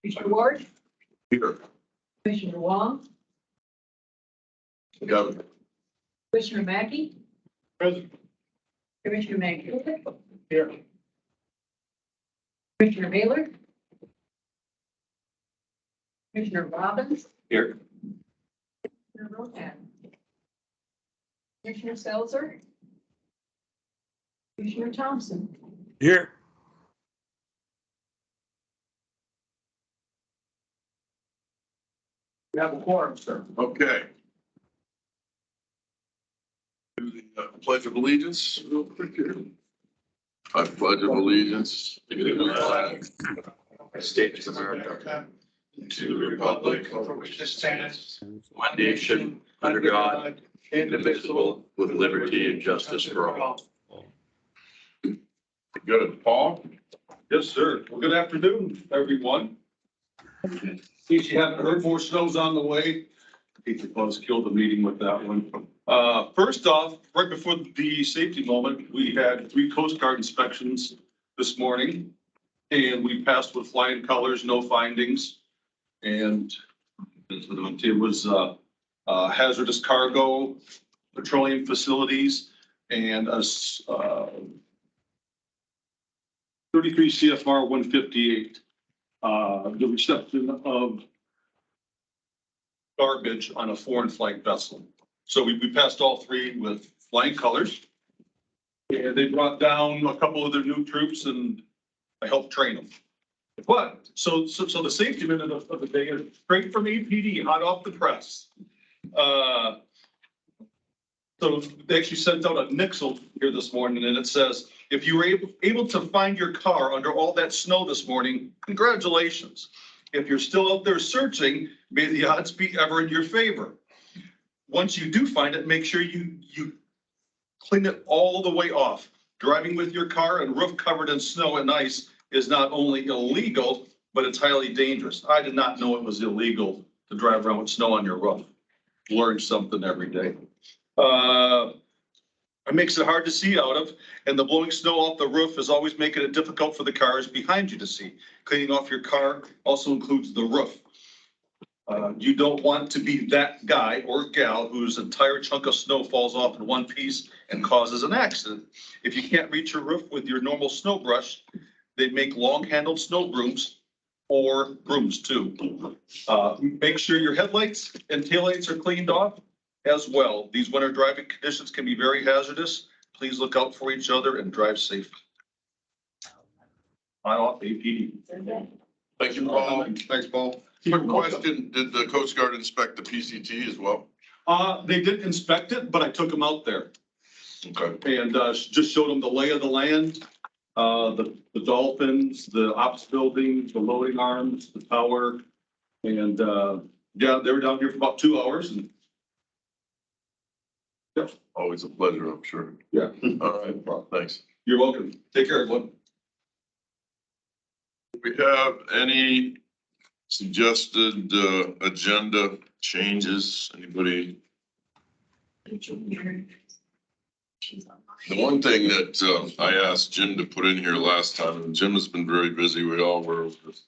Commissioner Ward, Here. Commissioner Wong, Governor. Commissioner Mackey, Present. Commissioner Mackey, Here. Commissioner Baylor, Commissioner Robbins, Here. Commissioner Rotan, Commissioner Seltzer, Commissioner Thompson. Here. We have a quorum, sir. Okay. Do the Pledge of Allegiance real quick here. I pledge of allegiance to the flag of the United States of America, to the republic for which it stands, one nation, under God, indivisible, with liberty and justice for all. Good. Paul? Yes, sir. Well, good afternoon, everyone. In case you haven't heard, more snow's on the way. Hate to close, killed the meeting with that one. First off, right before the safety moment, we had 3 Coast Guard inspections this morning. And we passed with flying colors, no findings. And it was hazardous cargo, petroleum facilities, and a 33 CFR 158. The reception of garbage on a foreign flag vessel. So we passed all 3 with flying colors. And they brought down a couple of their new troops and I helped train them. But, so the safety minute of the day is straight from APD, hot off the press. So they actually sent out a nixle here this morning and it says, if you were able to find your car under all that snow this morning, congratulations. If you're still out there searching, may the odds be ever in your favor. Once you do find it, make sure you clean it all the way off. Driving with your car and roof covered in snow and ice is not only illegal, but it's highly dangerous. I did not know it was illegal to drive around with snow on your roof. Learn something every day. It makes it hard to see out of, and the blowing snow off the roof is always making it difficult for the cars behind you to see. Cleaning off your car also includes the roof. You don't want to be that guy or gal whose entire chunk of snow falls off in one piece and causes an accident. If you can't reach your roof with your normal snow brush, they make long-handled snow brooms or brooms too. Make sure your headlights and taillights are cleaned off as well. These winter driving conditions can be very hazardous. Please look out for each other and drive safe. I'm off APD. Thank you, Paul. Thanks, Paul. Quick question, did the Coast Guard inspect the PCT as well? They did inspect it, but I took them out there Okay. and just showed them the lay of the land, the dolphins, the ops building, the loading arms, the tower. And yeah, they were down here for about 2 hours. And Always a pleasure, I'm sure. yeah, All right, well, thanks. you're welcome. Take care, everyone. Do we have any suggested agenda changes? Anybody? The one thing that I asked Jim to put in here last time, and Jim has been very busy. We all were with this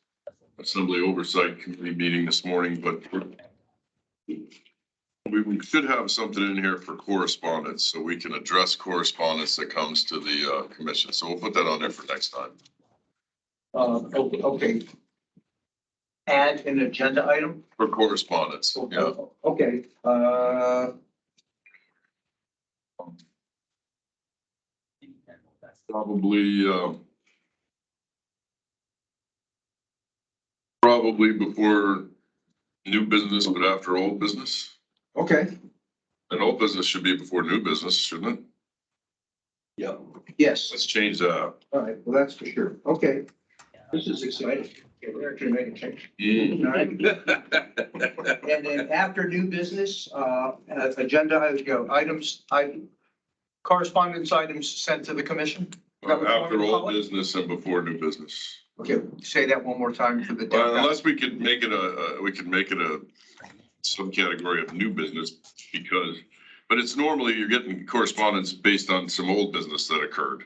Assembly Oversight Committee meeting this morning, but we should have something in here for correspondence so we can address correspondence that comes to the commission. So we'll put that on there for next time. Okay. Add an agenda item? For correspondence, yeah. Okay, Probably before new business, but after old business. okay, And old business should be before new business, shouldn't it? yeah, yes, Let's change that. all right, well, that's for sure, okay. This is exciting. Okay, we're actually making change. All right. And then after new business, agenda, items, correspondence items sent to the commission? After old business and before new business. Okay, say that one more time for the. Unless we could make it a some category of new business because, but it's normally you're getting correspondence based on some old business that occurred.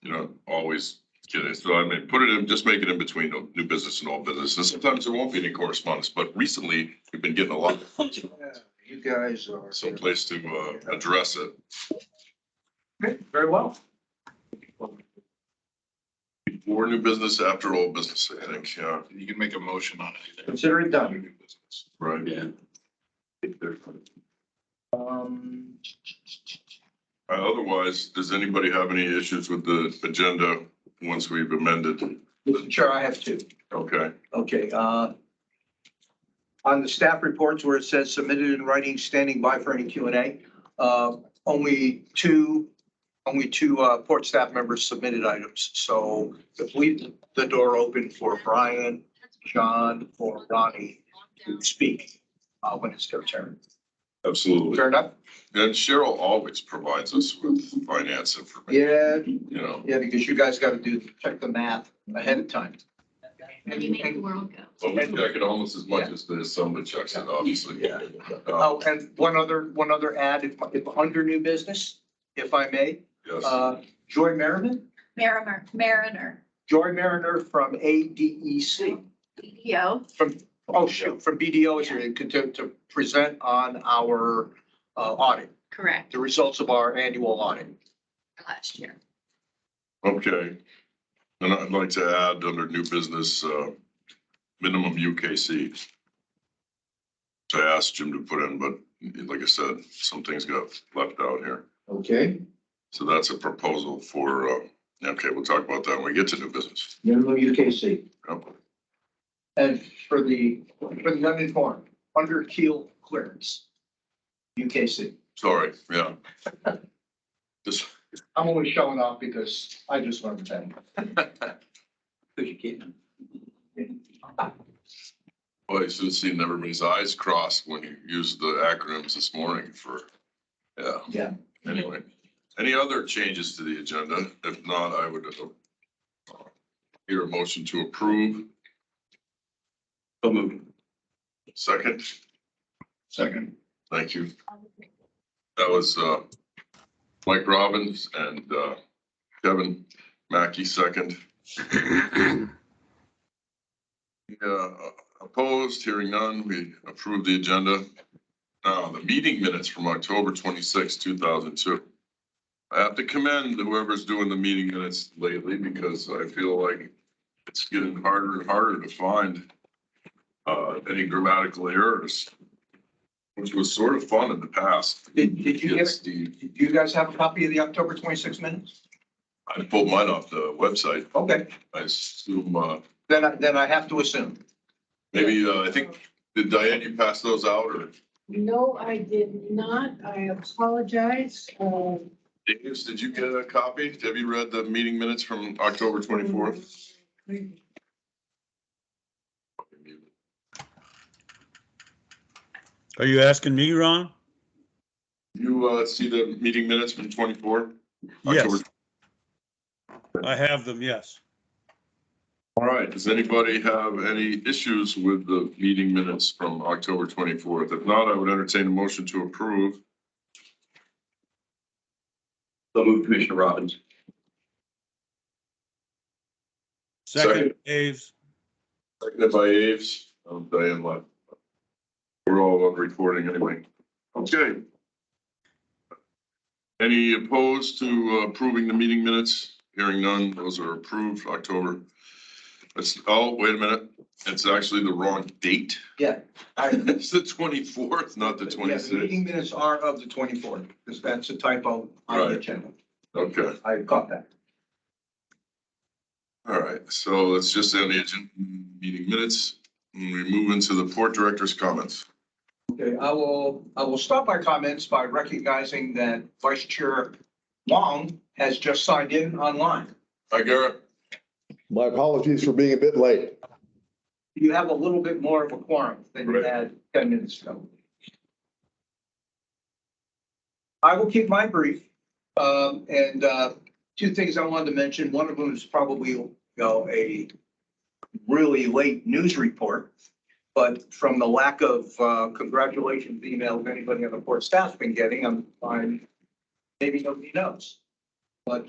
You know, always Okay, so I mean, put it in, just make it in between new business and old business. And sometimes there won't be any correspondence, but recently we've been getting a lot, You guys are. someplace to address it. Okay, very well. Before new business, after old business, I think, yeah. You can make a motion on anything. Consider it done. New business. Right. Yeah. Um, Otherwise, does anybody have any issues with the agenda once we've amended? Mr. Chair, I have two. Okay, Okay, on the staff reports where it says submitted in writing, standing by for any Q and A, only two port staff members submitted items. So if we, the door open for Brian, John, or Ronnie to speak, when it's their turn. absolutely. Fair enough? And Cheryl always provides us with finance information, Yeah, you know. yeah, because you guys got to check the math ahead of time. And you make the world go. Well, we check it almost as much as there's somebody checks it, obviously. Yeah. Oh, and one other add, if under new business, if I may, Yes, Joy Merriman, Mariner, Joy Mariner from ADEC, BDO, from BDO is here to present on our audit, correct, the results of our annual audit. last year. okay. And I'd like to add under new business, minimum UKC. So I asked Jim to put in, but like I said, some things got left out here. Okay. So that's a proposal for, okay, we'll talk about that when we get to new business. Minimum UKC. Yep. And for the uninformed, under keel clearance, UKC. Sorry, yeah. Just, I'm only showing off because I just learned that. Because you can't. well, you should have seen everybody's eyes crossed when you used the acronyms this morning for, yeah. Yeah. Anyway, any other changes to the agenda? If not, I would hear a motion to approve. So moved. Second, Second. thank you. That was Mike Robbins and Kevin Mackey, second. Opposed, hearing none, we approved the agenda. Now, the meeting minutes from October 26, 2002. I have to commend whoever's doing the meeting minutes lately because I feel like it's getting harder and harder to find any grammatical errors, which was sort of fun in the past. Did you Yes, get, do you guys have a copy of the October 26 minutes? I pulled mine off the website. Okay, I assume, then I have to assume. maybe, I think, did Diane, you pass those out or? No, I did not. I apologize. Davis, did you get a copy? Have you read the meeting minutes from October 24th? Are you asking me, Ron? You see the meeting minutes from 24? Yes, I have them, yes. All right, does anybody have any issues with the meeting minutes from October 24th? If not, I would entertain a motion to approve. So moved, Commissioner Robbins. Second, Aves. Seconded by Aves. Diane left. We're all on recording anyway. Okay. Any opposed to approving the meeting minutes? Hearing none, those are approved, October. Oh, wait a minute. It's actually the wrong date. Yeah. It's the 24th, not the Yeah, the 26th. meeting minutes are of the 24th, because that's a typo on the Right. agenda. Okay, I caught that. all right. So let's just end the agenda meeting minutes. And we move into the port director's comments. Okay, I will start my comments by recognizing that Vice Chair Wong has just signed in online. Hi, Garrett. My apologies for being a bit late. You have a little bit more of a quorum than you Right. had 10 minutes ago. I will keep mine brief. And two things I wanted to mention. One of them is probably, a really late news report. But from the lack of congratulations emails anybody on the port staff's been getting, I'm maybe nobody knows. But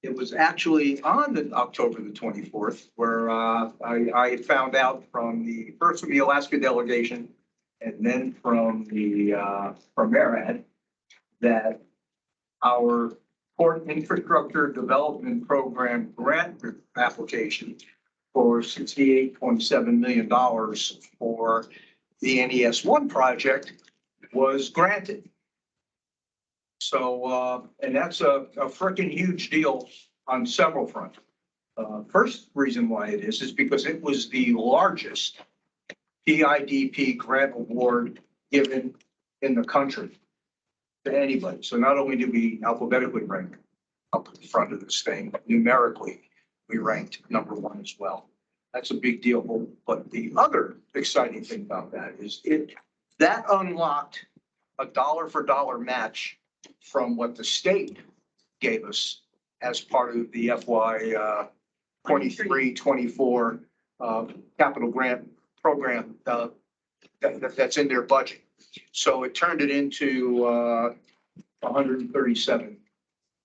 It was actually on the October the 24th, where I found out first from the Alaska delegation and then from MARAD that our Port Infrastructure Development Program grant application for $68.7 million for the NES1 project was granted. So, and that's a freaking huge deal on several fronts. First reason why it is because it was the largest PIDP grant award given in the country to anybody. So not only did we alphabetically rank up at the front of this thing, numerically, we ranked #1 as well. That's a big deal. But the other exciting thing about that is that unlocked a dollar for dollar match from what the state gave us as part of the FY 23-24 capital grant program that's in their budget. So it turned it into $137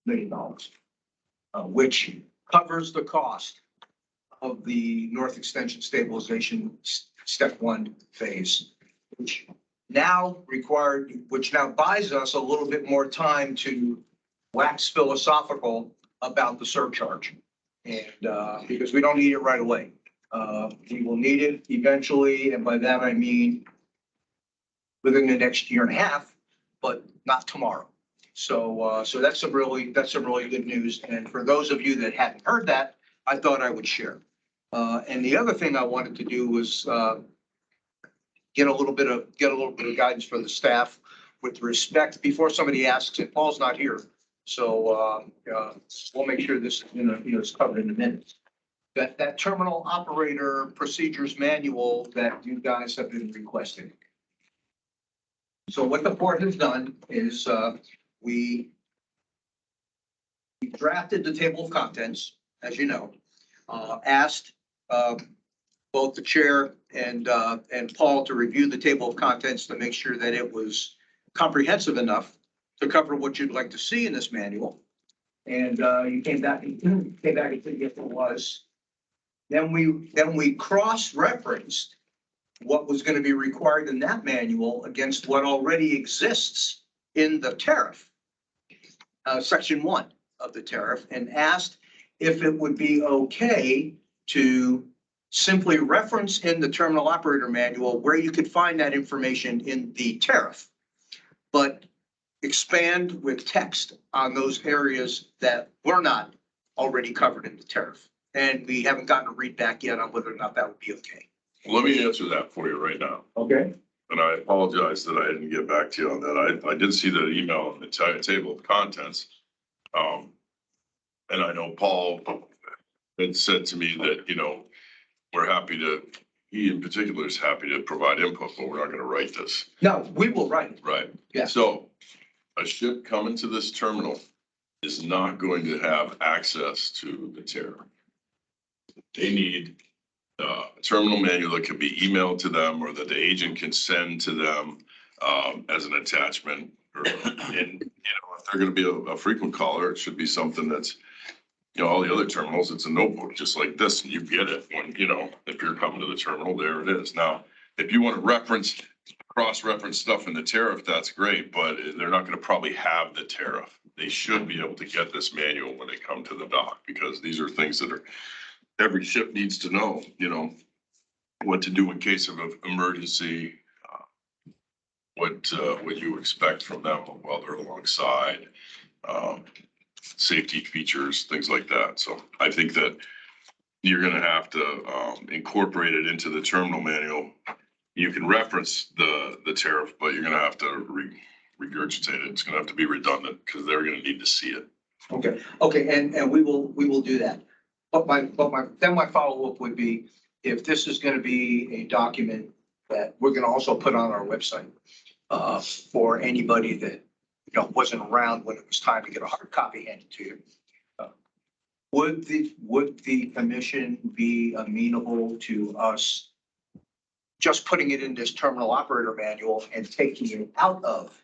million, which covers the cost of the North Extension Stabilization Step 1 phase, which now buys us a little bit more time to wax philosophical about the surcharge. And because we don't need it right away. We will need it eventually, and by that I mean within the next year and a half, but not tomorrow. So that's some really good news. And for those of you that hadn't heard that, I thought I would share. And the other thing I wanted to do was get a little bit of guidance for the staff with respect before somebody asks, and Paul's not here. So we'll make sure this is covered in a minute. That terminal operator procedures manual that you guys have been requesting. So what the port has done is we drafted the table of contents, as you know, asked both the chair and Paul to review the table of contents to make sure that it was comprehensive enough to cover what you'd like to see in this manual. And you came back and said, yes, it was. Then we cross-referenced what was going to be required in that manual against what already exists in the tariff, section 1 of the tariff, and asked if it would be okay to simply reference in the terminal operator manual where you could find that information in the tariff, but expand with text on those areas that were not already covered in the tariff. And we haven't gotten a read back yet on whether or not that would be okay. Let me answer that for you right now. Okay. And I apologize that I didn't get back to you on that. I did see that email in the table of contents. And I know Paul had said to me that, he in particular is happy to provide input, but we're not going to write this. No, we will write it. Right. Yeah. So a ship coming to this terminal is not going to have access to the tariff. They need a terminal manual that can be emailed to them or that the agent can send to them as an attachment. And if they're going to be a frequent caller, it should be something that's, all the other terminals, it's a notebook just like this, and you get it when, if you're coming to the terminal, there it is. Now, if you want to cross-reference stuff in the tariff, that's great, but they're not going to probably have the tariff. They should be able to get this manual when they come to the dock, because these are things that every ship needs to know, what to do in case of an emergency, what you expect from them while they're alongside, safety features, things like that. So I think that you're going to have to incorporate it into the terminal manual. You can reference the tariff, but you're going to have to regurgitate it. It's going to have to be redundant because they're going to need to see it. Okay, and we will do that. But my follow-up would be, if this is going to be a document that we're going to also put on our website for anybody that wasn't around when it was time to get a hard copy handed to you. Would the commission be amenable to us just putting it in this terminal operator manual and taking it out of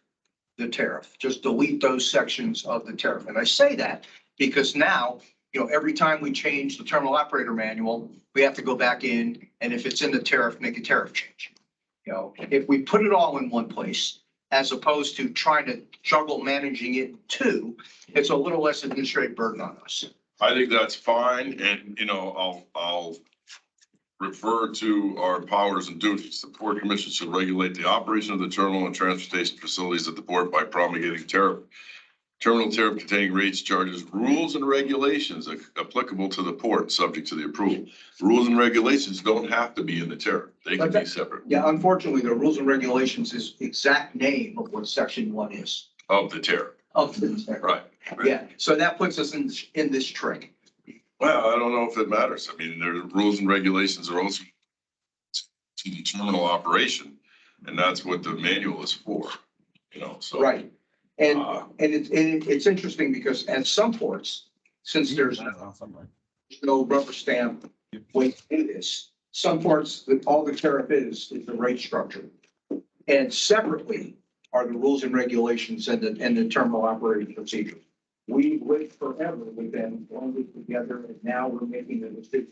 the tariff? Just delete those sections of the tariff. And I say that Because now, every time we change the terminal operator manual, we have to go back in, and if it's in the tariff, make a tariff change. If we put it all in one place, as opposed to trying to juggle managing it too, it's a little less administrative burden on us. I think that's fine, and, I'll refer to our powers and duties. The Port Commission should regulate the operation of the terminal and transportation facilities at the port by promulgating terminal tariff containing rates, charges, rules, and regulations applicable to the port, subject to the approval. Rules and regulations don't have to be in the tariff. They can be separate Yeah, unfortunately, the rules and regulations is the exact name of what section 1 is. of the tariff. Of the. Right. Yeah, so that puts us in this trick. Well, I don't know if it matters. I mean, the rules and regulations are also to the terminal operation, and that's what the manual is for, so. Right. And it's interesting because at some ports, since there's no rubber stamp way to do this, some ports, all the tariff is the rate structure. And separately are the rules and regulations and the terminal operating procedure. We lived forever with them, blended together, and now we're making the decision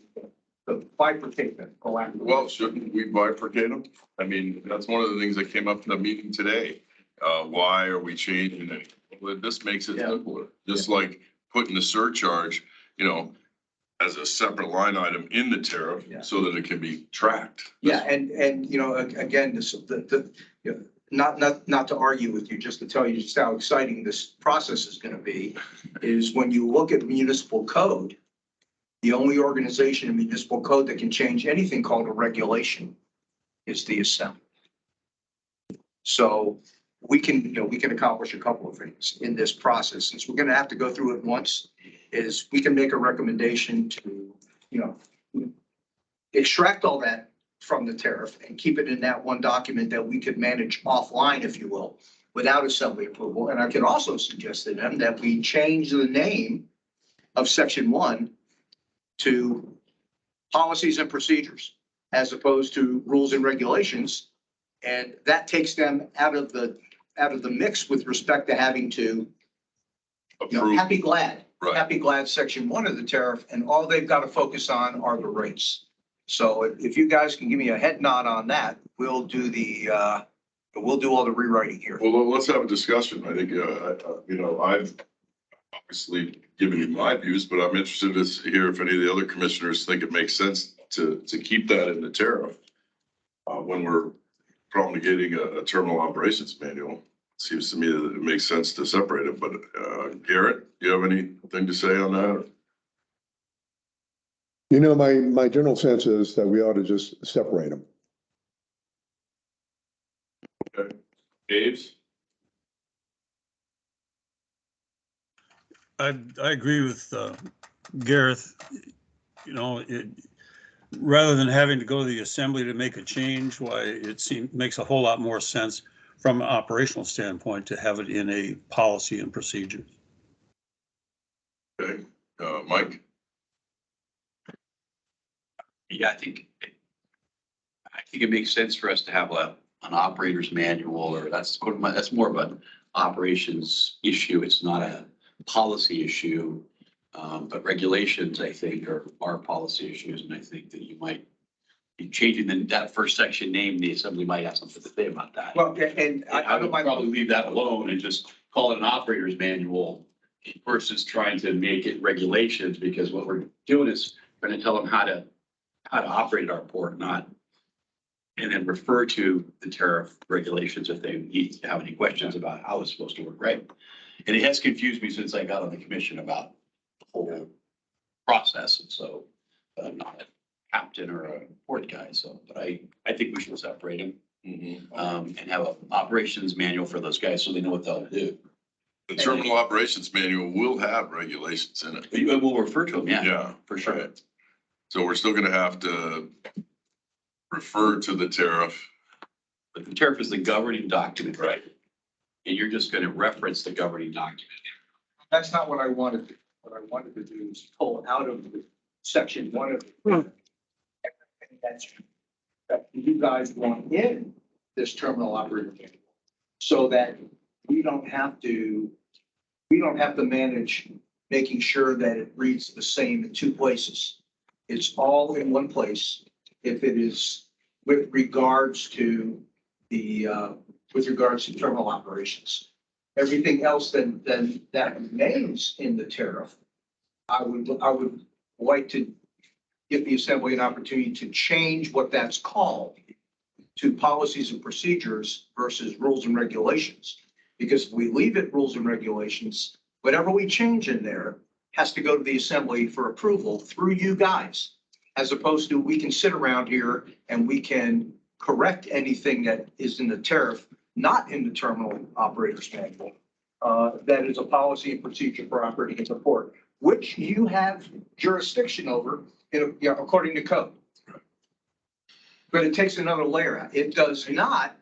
to bifurcate them proactively. Well, shouldn't we bifurcate them? I mean, that's one of the things that came up in the meeting today. Why are we changing it? Well, this makes it simpler, just like putting the surcharge, as a separate line item in the tariff so that it can be tracked. Yeah, and again, this, not to argue with you, just to tell you just how exciting this process is going to be, is when you look at municipal code, the only organization in municipal code that can change anything called a regulation is the Assembly. So we can accomplish a couple of things in this process. Since we're going to have to go through it once, is we can make a recommendation to, extract all that from the tariff and keep it in that one document that we could manage offline, if you will, without Assembly approval. And I can also suggest to them that we change the name of section 1 to policies and procedures as opposed to rules and regulations. And that takes them out of the mix with respect to having to, Approve. happy glad Right. section 1 of the tariff, and all they've got to focus on are the rates. So if you guys can give me a head nod on that, we'll do all the rewriting here. Well, let's have a discussion. I think, I've obviously given you my views, but I'm interested to hear if any of the other commissioners think it makes sense to keep that in the tariff when we're promulgating a terminal operations manual. Seems to me that it makes sense to separate it, but Garrett, do you have anything to say on that? My general sense is that we ought to just separate them. Okay. Aves? I agree with Gareth. Rather than having to go to the Assembly to make a change, why it makes a whole lot more sense from an operational standpoint to have it in a policy and procedure. Okay, Mike? Yeah, I think it makes sense for us to have an operator's manual, or that's more of an operations issue. It's not a policy issue. But regulations, I think, are policy issues, and I think that you might be changing that first section name. The Assembly might have something to say about that. Well, and I would probably leave that alone and just call it an operator's manual versus trying to make it regulations, because what we're doing is we're going to tell them how to operate at our port, and then refer to the tariff regulations if they have any questions about how it's supposed to work, right? And it has confused me since I got on the commission about the whole process, and so I'm not a captain or a port guy, but I think we should separate them. And have an operations manual for those guys so they know what they'll do. The terminal operations manual will have regulations in it. We'll refer to them, Yeah, for sure. right. So we're still gonna have to refer to the tariff. But the tariff is the governing document, right? And you're just going to reference the governing document. that's not what I wanted to do. What I wanted to do is pull out of the section 1 of the. That you guys want in this terminal operator manual, so that we don't have to manage making sure that it reads the same in two places. It's all in one place. If it is with regards to terminal operations. Everything else then that remains in the tariff, I would like to give the assembly an opportunity to change what that's called to policies and procedures versus rules and regulations. Because if we leave it rules and regulations, whatever we change in there has to go to the assembly for approval through you guys. As opposed to we can sit around here and we can correct anything that is in the tariff, not in the terminal operator's manual. That is a policy and procedure for operating at the port, which you have jurisdiction over according to code. But it takes another layer out. It does not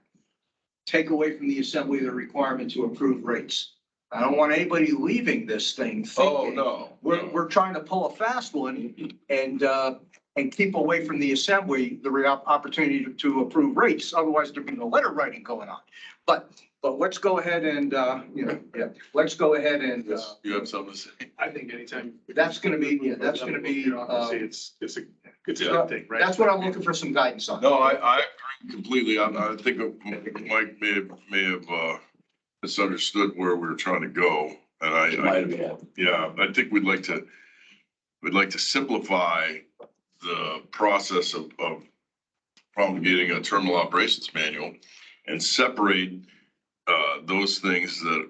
take away from the assembly the requirement to approve rates. I don't want anybody leaving this thing thinking. Oh, no. We're trying to pull a fast one and keep away from the assembly the opportunity to approve rates. Otherwise, there'd be no letter writing going on. But let's go ahead and, let's go ahead and, You have something to say? I think anytime. that's gonna be, It's a good thing, right? that's what I'm looking for some guidance on. No, I agree completely. I think Mike may have misunderstood where we were trying to go. And Might have been. I think we'd like to simplify the process of promulgating a terminal operations manual and separate those things that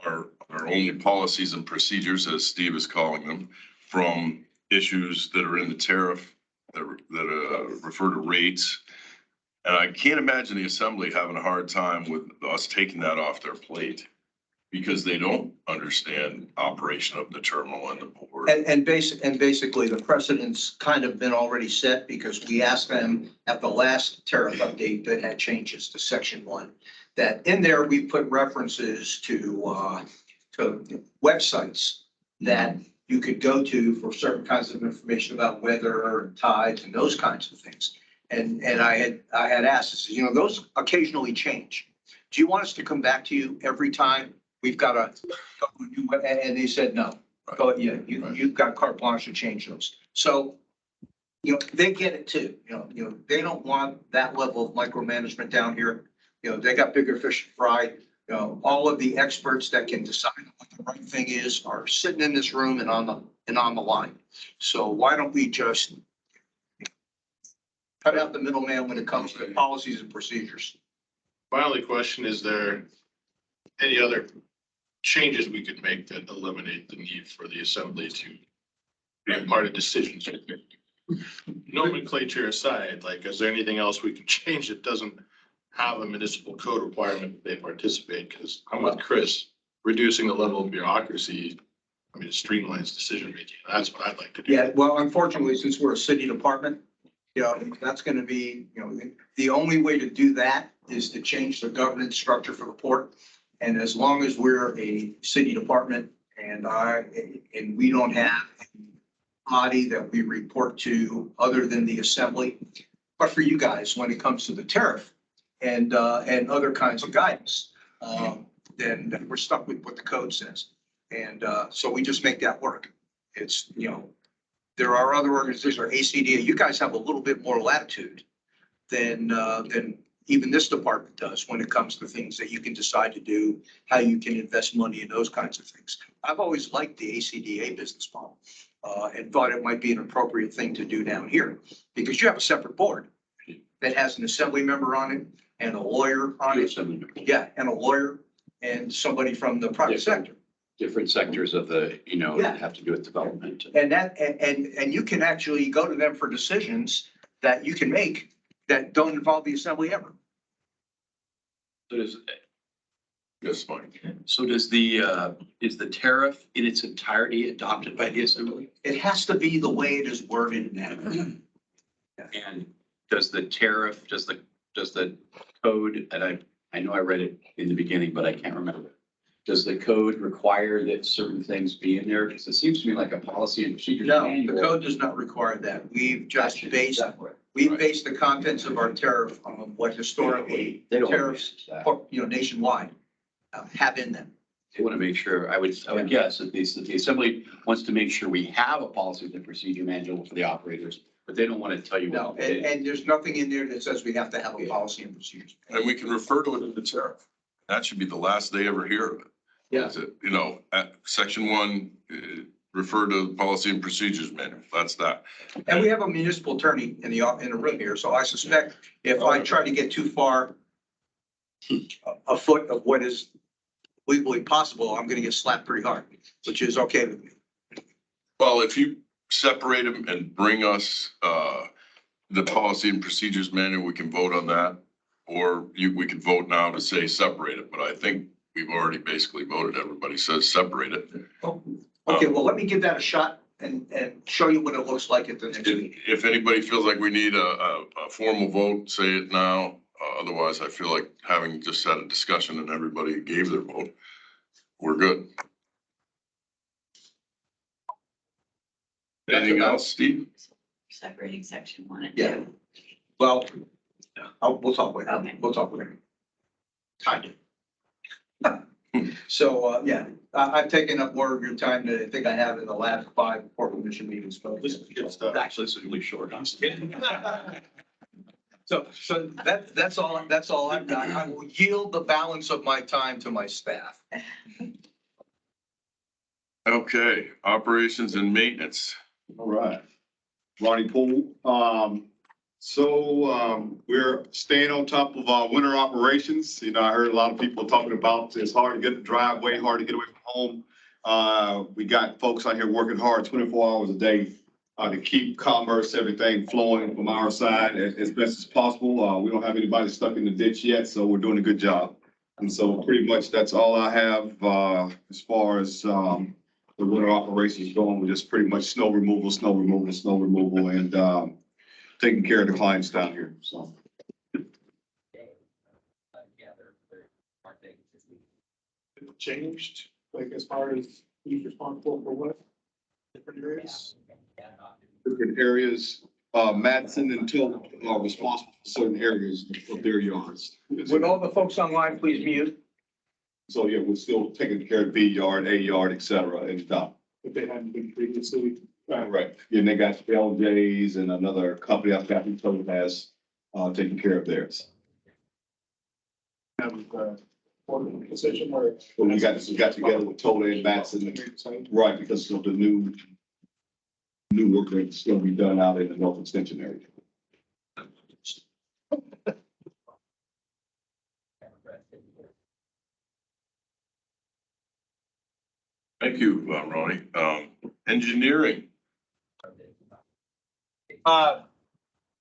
are only policies and procedures, as Steve is calling them, from issues that are in the tariff that refer to rates. And I can't imagine the assembly having a hard time with us taking that off their plate because they don't understand operation of the terminal and the board. And basically, the precedent's kind of been already set because we asked them at the last tariff update that had changes to section 1. That in there, we put references to websites that you could go to for certain kinds of information about weather and tides and those kinds of things. And I had asked, I said, those occasionally change. Do you want us to come back to you every time we've got and they said, no. But yeah, you've got carte blanche to change those. So, they get it too. They don't want that level of micromanagement down here. They got bigger fish to fry. All of the experts that can decide what the right thing is are sitting in this room and on the line. So why don't we just cut out the middleman when it comes to policies and procedures? My only question, is there any other changes we could make that eliminate the need for the assembly to be a part of decisions? Nomenclature aside, is there anything else we can change that doesn't have a municipal code requirement that they participate? Because I'm with Chris, reducing the level of bureaucracy, it streamlines decision making. That's what I'd like to do. Yeah, well, unfortunately, since we're a city department, that's going to be, the only way to do that is to change the governance structure for the port. And as long as we're a city department and we don't have a body that we report to other than the assembly, but for you guys, when it comes to the tariff and other kinds of guidance, then we're stuck with what the code says. And so we just make that work. It's, there are other organizations, or ACDA, you guys have a little bit more latitude than even this department does when it comes to things that you can decide to do, how you can invest money in those kinds of things. I've always liked the ACDA business model and thought it might be an appropriate thing to do down here because you have a separate board that has an assembly member on it and a lawyer on it. Yeah, and a lawyer and somebody from the private sector. Different sectors of the, Yeah. that have to do with development. And you can actually go to them for decisions that you can make that don't involve the assembly ever. Yes, Mike. So does is the tariff in its entirety adopted by the assembly? It has to be the way it is worded now. And does the tariff, does the code, and I know I read it in the beginning, but I can't remember. Does the code require that certain things be in there? Because it seems to me like a policy and procedure. No, the code does not require that. We've just based the contents of our tariff on what historically They don't tariffs, understand that. nationwide have in them. They want to make sure, I would guess that the assembly wants to make sure we have a policy and procedure manual for the operators, but they don't want to tell you No, what. and there's nothing in there that says we have to have a policy and procedures. And we can refer to it in the tariff. That should be the last they ever hear of it. Yeah. Is it, you know, at section 1, refer to the policy and procedures manual. That's that. And we have a municipal attorney in the room here, so I suspect if I try to get too far afoot of what is legally possible, I'm gonna get slapped pretty hard, which is okay with me. Well, if you separate them and bring us the policy and procedures manual, we can vote on that. Or we could vote now to say separate it, but I think we've already basically voted. Everybody says separate it. Okay, well, let me give that a shot and show you what it looks like at the next meeting. If anybody feels like we need a formal vote, say it now. Otherwise, I feel like having just had a discussion and everybody gave their vote, we're good. Anything else, Steve? Separating section 1 and 2. Yeah. Well, we'll talk later. Okay. We'll talk later. Kind of. So, yeah, I've taken up more of your time than I think I have in the last 5 Port Commission meetings. But This is good stuff. Actually, this is really short. I'm just kidding. So that's all I've got. I will yield the balance of my time to my staff. Okay, operations and maintenance. All right. Ronnie Poole. We're staying on top of our winter operations. You know, I heard a lot of people talking about it's hard to get the driveway, hard to get away from home. We got folks out here working hard 24 hours a day to keep commerce, everything flowing from our side as best as possible. We don't have anybody stuck in the ditch yet, so we're doing a good job. And so pretty much that's all I have as far as the winter operations going. We're just pretty much snow removal, and taking care of the clients down here, so. Changed, like as far as who's responsible for what? Different areas? Different areas, Madison and Tilton are responsible for certain areas of their yards. Would all the folks online please mute? So, yeah, we're still taking care of B yard, A yard, et cetera, and stuff. If they hadn't been previously. Right. And they got LJ's and another company I've got who totally has taken care of theirs. Have position where. But we got together with Tola and Madison, right, because of the new work that's gonna be done out in the North Extension area. Thank you, Ronnie. Engineering.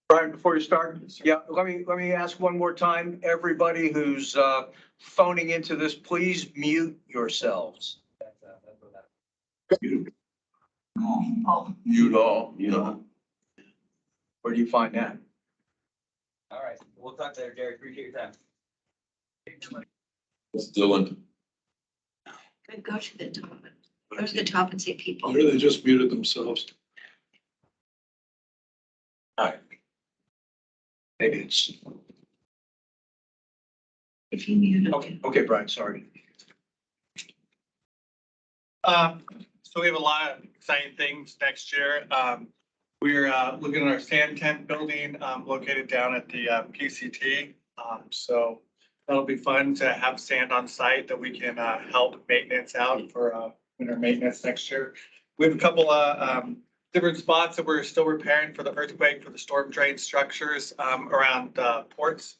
Brian, before you start, yeah, let me ask one more time, everybody who's phoning into this, please mute yourselves. Mute all, you know. Where do you find that? All right, we'll talk later, Derek. Appreciate your time. Dylan. Go to the top. Go to the top and see people. Or they just muted themselves. Maybe it's, If you mute it. okay, Brian, sorry. So we have a lot of exciting things next year. We're looking at our sand tent building located down at the PCT. So that'll be fun to have sand on site that we can help maintenance out for winter maintenance next year. We have a couple of different spots that we're still repairing for the earthquake, for the storm drain structures around ports.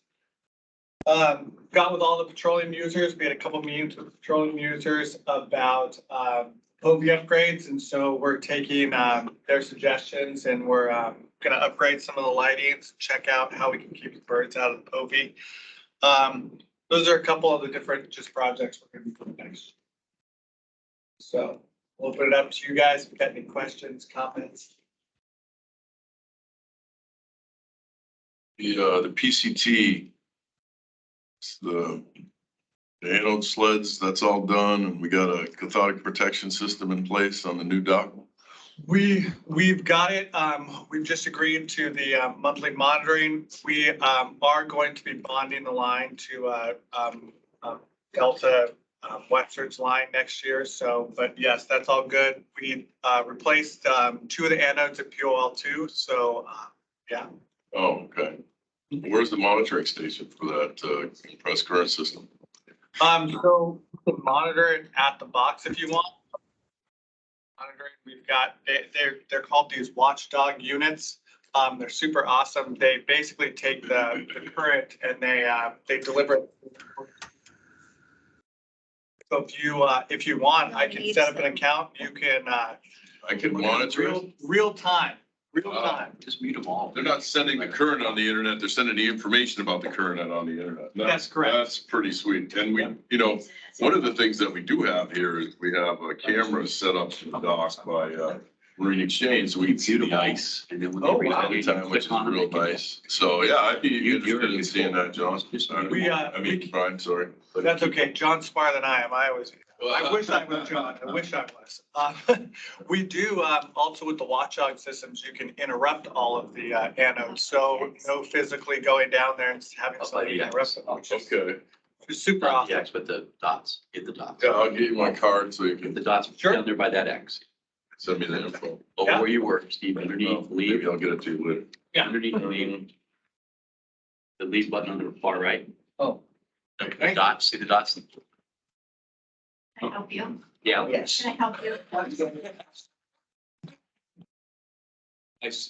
Got with all the petroleum users. We had a couple meetings with petroleum users about POV upgrades. And so we're taking their suggestions and we're going to upgrade some of the lightings, check out how we can keep the birds out of the POV. Those are a couple of the different just projects we're going to be doing next. So we'll open it up to you guys if you've got any questions, comments. The PCT, the anode sleds, that's all done, and we got a cathodic protection system in place on the new dock. We've got it. We've just agreed to the monthly monitoring. We are going to be bonding the line to Delta Western's line next year. So, but yes, that's all good. We replaced 2 of the anodes at POL2. So, yeah. Oh, okay. Where's the monitoring station for that compressed current system? So you can monitor it at the box if you want. Monitoring, we've got, they're called these watchdog units. They're super awesome. They basically take the current and they deliver it. So if you want, I can set up an account. You can, I can monitor it. real time. Just mute them all. They're not sending the current on the internet, they're sending the information about the current on the internet. That's correct. That's pretty sweet. And we, you know, one of the things that we do have here is we have a camera set up to the dock by Marine Exchange, so we can see the ice And then when Oh, they wow. read it, anytime, which is real nice. So, yeah, I'd be interested in seeing that, John. Brian, sorry. That's okay. John's smarter than I am. I wish I was John. I wish I was. We do, also with the watchdog systems, you can interrupt all of the anodes. So no physically going down there and having somebody interrupt them, which is Okay, super Not awesome. the X, but the dots, hit the dots. yeah, I'll give you my card so you Hit can the dots Sure. down there by that X. send me the info. Over Yeah. where you work, Steve, underneath, leave, Maybe I'll get it to you later. underneath, leave. The leave button on the far right. Oh. The dots, see the dots? Can I help you? Yeah. Yes. Can I help you?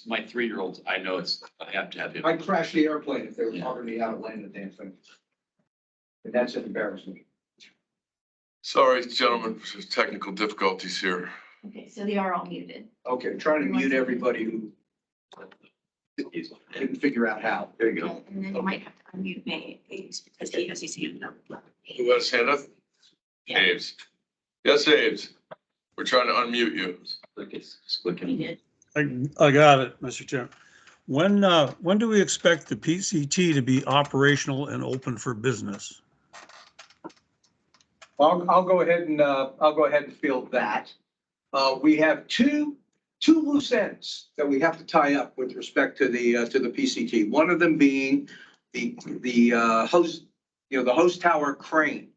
My 3-year-old, I know I have to have him. I'd crash the airplane if they were talking me out of landing the damn thing. And that's an embarrassment. Sorry, gentlemen, there's technical difficulties here. Okay, so they are all muted. Okay, trying to mute everybody who didn't figure out how. There you go. And then you might have to unmute me because he has his hand up. Who has hand up? Yeah. Aves. Yes, Aves. We're trying to unmute you. Just click He it. did. I got it, Mr. Chairman. When do we expect the PCT to be operational and open for business? I'll go ahead and field that. We have two loose ends that we have to tie up with respect to the PCT. One of them being the host, the host tower crane.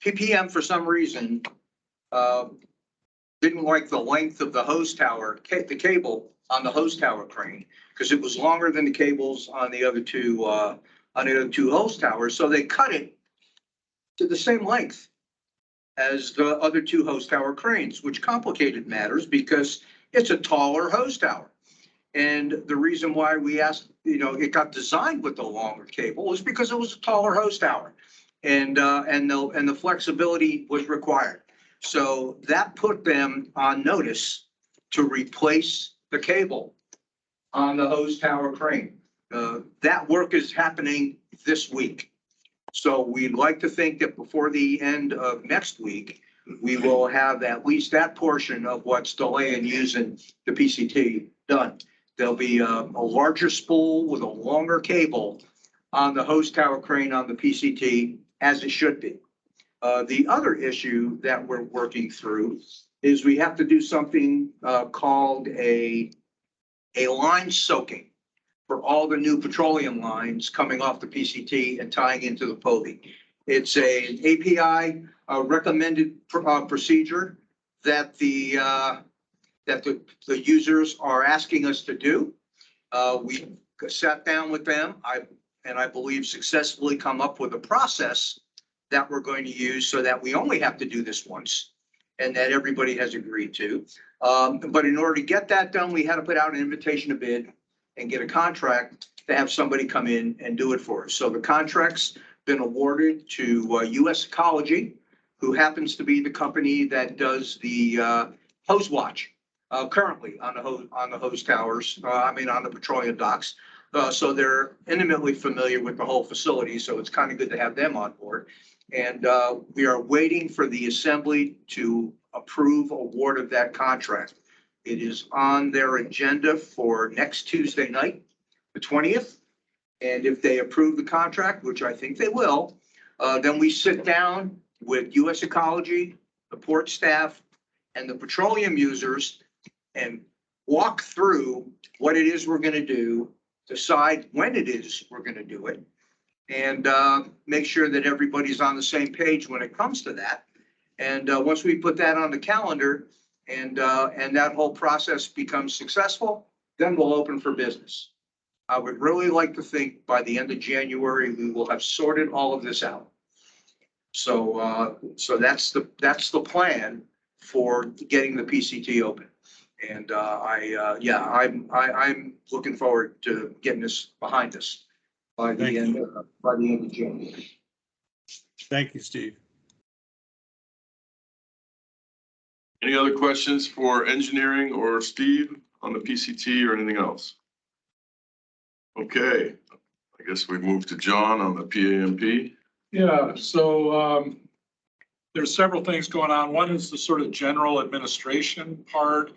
PPM for some reason didn't like the length of the host tower, the cable on the host tower crane, because it was longer than the cables on the other two host towers. So they cut it to the same length as the other 2 host tower cranes, which complicated matters because it's a taller host tower. And the reason why we asked, it got designed with the longer cable was because it was a taller host tower. And the flexibility was required. So that put them on notice to replace the cable on the host tower crane. That work is happening this week. So we'd like to think that before the end of next week, we will have at least that portion of what's delaying using the PCT done. There'll be a larger spool with a longer cable on the host tower crane on the PCT, as it should be. The other issue that we're working through is we have to do something called a line soaking for all the new petroleum lines coming off the PCT and tying into the POVI. It's an API recommended procedure that the users are asking us to do. We sat down with them, I believe successfully come up with a process that we're going to use so that we only have to do this once and that everybody has agreed to. But in order to get that done, we had to put out an invitation to bid and get a contract to have somebody come in and do it for us. So the contract's been awarded to US Ecology, who happens to be the company that does the hose watch currently on the hose towers, on the petroleum docks. So they're intimately familiar with the whole facility, so it's kind of good to have them on board. And we are waiting for the assembly to approve award of that contract. It is on their agenda for next Tuesday night, the 20th. And if they approve the contract, which I think they will, then we sit down with US Ecology, the port staff, and the petroleum users and walk through what it is we're going to do, decide when it is we're going to do it, and make sure that everybody's on the same page when it comes to that. And once we put that on the calendar and that whole process becomes successful, then we'll open for business. I would really like to think by the end of January, we will have sorted all of this out. So that's the plan for getting the PCT open. And I'm looking forward to getting this behind us by the end of January. Thank you, Steve. Any other questions for engineering or Steve on the PCT or anything else? Okay, I guess we move to John on the PAMP. Yeah, so there's several things going on. One is the sort of general administration part of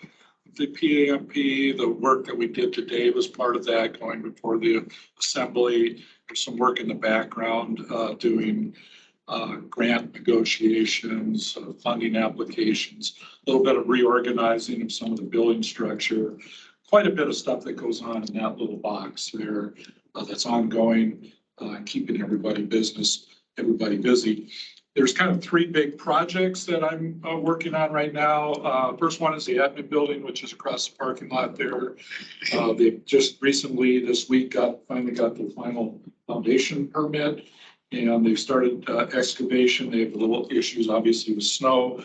the PAMP. The work that we did today was part of that, going before the assembly. There's some work in the background doing grant negotiations, funding applications, a little bit of reorganizing of some of the building structure. Quite a bit of stuff that goes on in that little box there that's ongoing, keeping everybody busy. There's kind of three big projects that I'm working on right now. First one is the admin building, which is across the parking lot there. They just recently this week finally got the final foundation permit, and they've started excavation. They have little issues, obviously, with snow.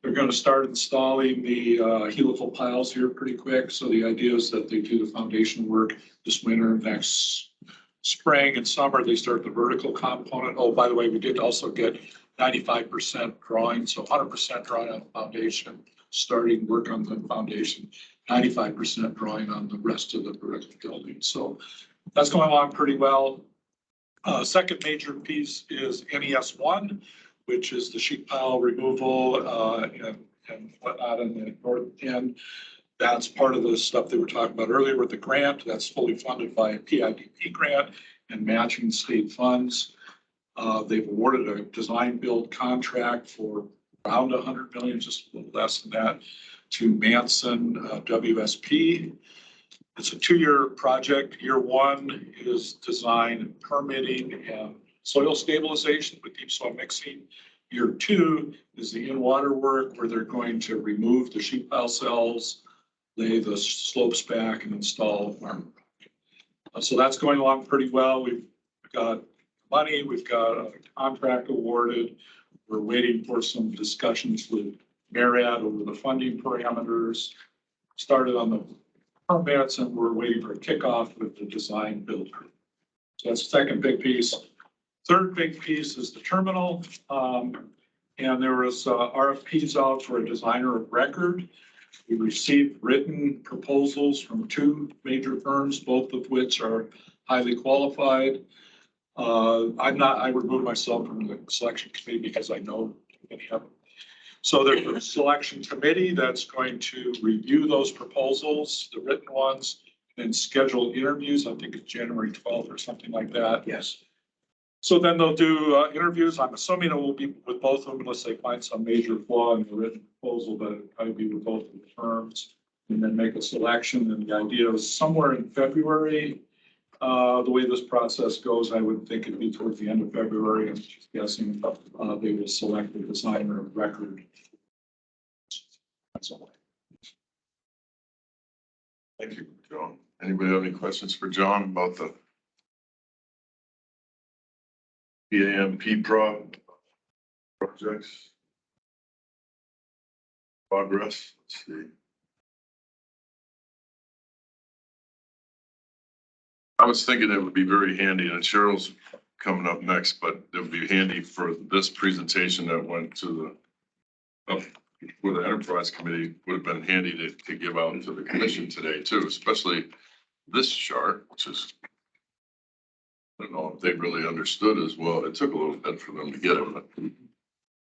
They're going to start installing the helical piles here pretty quick. So the idea is that they do the foundation work this winter. Next spring and summer, they start the vertical component. Oh, by the way, we did also get 95% drawing, so 100% drawing on the foundation, starting work on the foundation, 95% drawing on the rest of the vertical building. So that's going along pretty well. Second major piece is NES1, which is the sheet pile removal and whatnot in the north end. That's part of the stuff they were talking about earlier with the grant. That's fully funded by a PIDP grant and matching state funds. They've awarded a design build contract for around 100 million, just a little less than that, to Manson WSP. It's a 2-year project. Year one is design and permitting and soil stabilization with deep soil mixing. Year two is the in-water work where they're going to remove the sheet pile cells, lay the slopes back, and install farm. So that's going along pretty well. We've got money, we've got a contract awarded. We're waiting for some discussions with Marriott over the funding parameters. Started on the permits, and we're waiting for a kickoff with the design build. So that's the second big piece. Third big piece is the terminal. And there was RFPs out for a designer of record. We received written proposals from 2 major firms, both of which are highly qualified. I removed myself from the selection committee because I know many of them. So there's a selection committee that's going to review those proposals, the written ones, and schedule interviews. I think it's January 12th or something like that. Yes. So then they'll do interviews. I'm assuming it will be with both of them unless they find some major flaw in the written proposal, but it'll probably be with both of the firms, and then make a selection. And the idea is somewhere in February. The way this process goes, I would think it'd be towards the end of February. I'm just guessing they will select the designer of record. That's all. Thank you, John. Anybody have any questions for John about the PAMP projects? Progress, let's see. I was thinking it would be very handy, and Cheryl's coming up next, but it would be handy for this presentation that went to for the enterprise committee, would have been handy to give out to the commission today too, especially this chart, which is, I don't know if they really understood as well. It took a little bit for them to get it, but can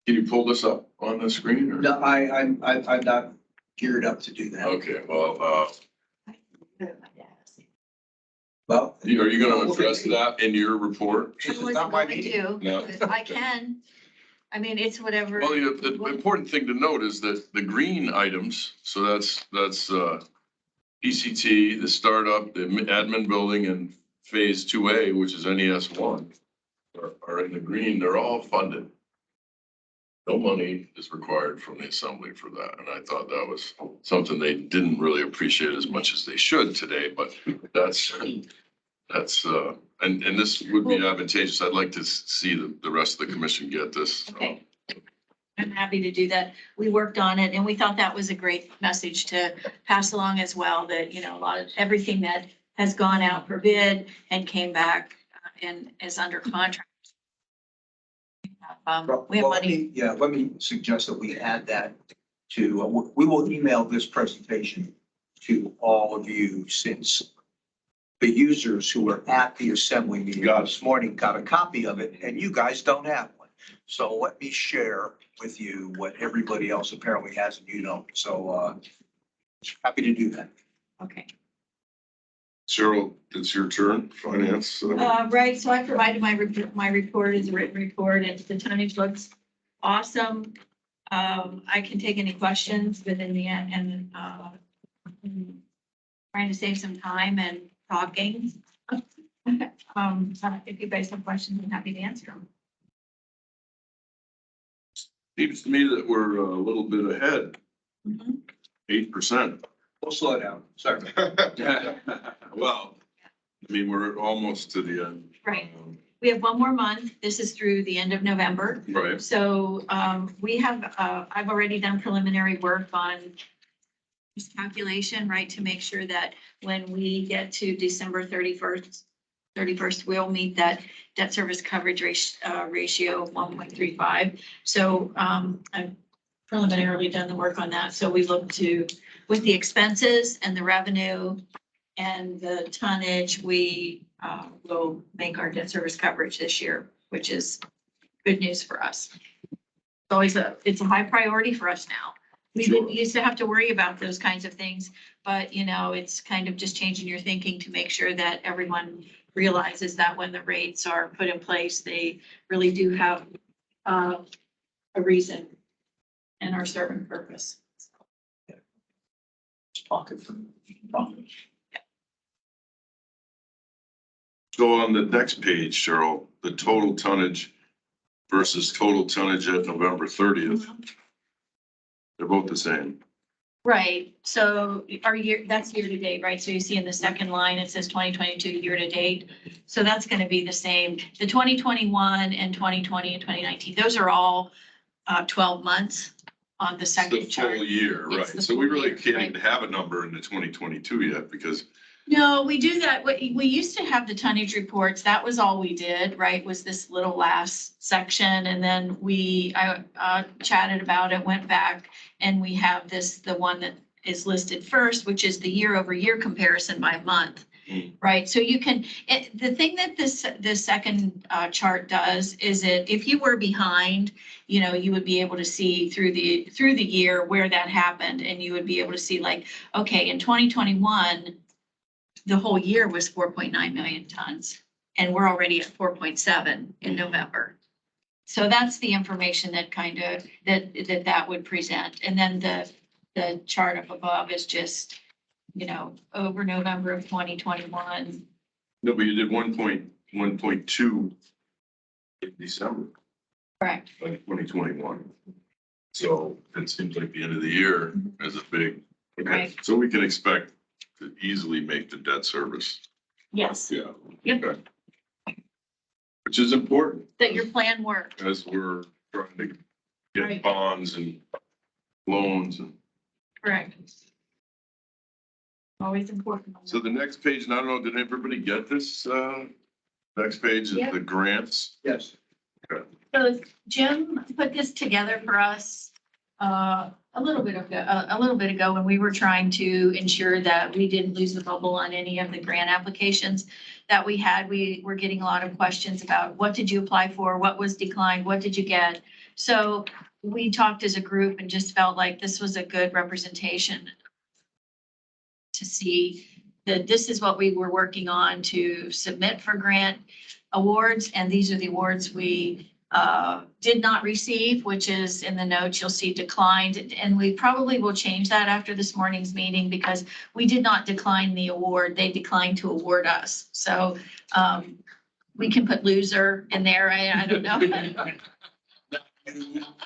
you pull this up on the screen? Or? No, I'm not geared up to do that. Okay, well, Well, are you going to address that in your report? I wasn't going to, No. if I can. I mean, it's whatever. Well, the important thing to note is that the green items, so that's PCT, the startup, the admin building, and phase 2A, which is NES1. are in the green, they're all funded. No money is required from the assembly for that, and I thought that was something they didn't really appreciate as much as they should today, but that's, and this would be advantageous. I'd like to see the rest of the commission get this. Okay. I'm happy to do that. We worked on it and we thought that was a great message to pass along as well, that, you know, a lot of everything that has gone out for bid and came back and is under contract. We have Well, money. let me suggest that we add that to, we will email this presentation to all of you, since the users who were at the assembly meeting this morning got a copy of it and you guys don't have one. So let me share with you what everybody else apparently has and you don't. So happy to do that. Okay. Cheryl, it's your turn, finance. Right, so I provided my report as a written report and the tonnage looks awesome. I can take any questions within the end and trying to save some time and talking. If you guys have questions, I'm happy to answer them. Seems to me that we're a little bit ahead, 8%. We'll slow down. Sorry. Well, I mean, we're almost to the end. Right. We have one more month. This is through the end of November. Right. So we have, I've already done preliminary work on this calculation, right, to make sure that when we get to December 31st, we'll meet that debt service coverage ratio of 1.35. So I've preliminarily done the work on that. So we look to, with the expenses and the revenue and the tonnage, we will make our debt service coverage this year, which is good news for us. It's a high priority for us now. We didn't used to have to worry about those kinds of things, but you know, it's kind of just changing your thinking to make sure that everyone realizes that when the rates are put in place, they really do have a reason and are serving purpose. Pocket from pocket. So on the next page, Cheryl, the total tonnage versus total tonnage at November 30th, they're both the same. Right, so our year, that's year to date, right? So you see in the second line, it says 2022 year to date. So that's going to be the same. The 2021 and 2020 and 2019, those are all 12 months on the It's second the chart. full year, It's right? the So we full really year, can't right. even have a number in the 2022 yet because No, we do that. We used to have the tonnage reports. That was all we did, right? Was this little last section. And then I chatted about it, went back, and we have the one that is listed first, which is the year over year comparison by month. Right, so you can, the thing that this second chart does is if you were behind, you know, you would be able to see through the year where that happened, and you would be able to see like, okay, in 2021, the whole year was 4.9 million tons, and we're already at 4.7 in November. So that's the information that kind of that would present, and then the chart up above is just, you know, over November of 2021. no, but you did 1.2 in December, Correct. like 2021. So it seems like the end of the year is a big, okay, Right. so we can expect to easily make the debt service. Yes. Yeah. Yep. Okay. Which is important That your plan worked. as we're trying to get Right. bonds and loans and. Correct. Always important. So the next page, and I don't know, did everybody get this? Next page is Yep. the grants. Yes. So Jim put this together for us a little bit ago when we were trying to ensure that we didn't lose the bubble on any of the grant applications that we had. We were getting a lot of questions about what did you apply for? What was declined? What did you get? So we talked as a group and just felt like this was a good representation to see that this is what we were working on to submit for grant awards. And these are the awards we did not receive, which is in the notes, you'll see declined. And we probably will change that after this morning's meeting because we did not decline the award. They declined to award us. So We can put loser in there, I don't know.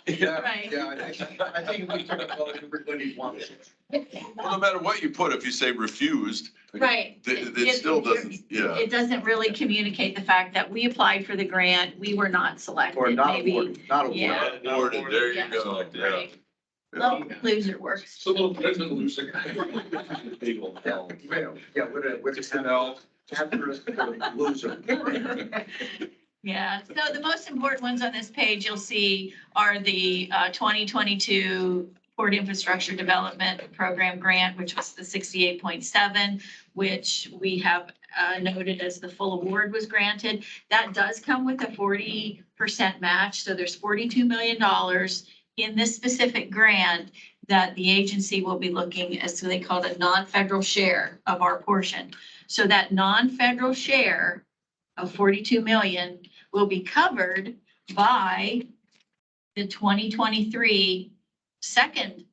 Yeah, Right. yeah, I think we talked about everybody wants it. Well, no matter what you put, if you say refused, Right. it still doesn't, yeah. It doesn't really communicate the fact that we applied for the grant, we were not selected, Or not maybe. awarded, not awarded. Yeah. Awarded, there you Yeah. go, yeah. Right. Well, loser works. So little president loser. Yeah, with a asterisk for loser. Yeah, so the most important ones on this page you'll see are the 2022 Port Infrastructure Development Program grant, which was the 68.7, which we have noted as the full award was granted. That does come with a 40% match, so there's $42 million in this specific grant that the agency will be looking as, so they call it a non-federal share of our portion. So that non-federal share of 42 million will be covered by the 2023 second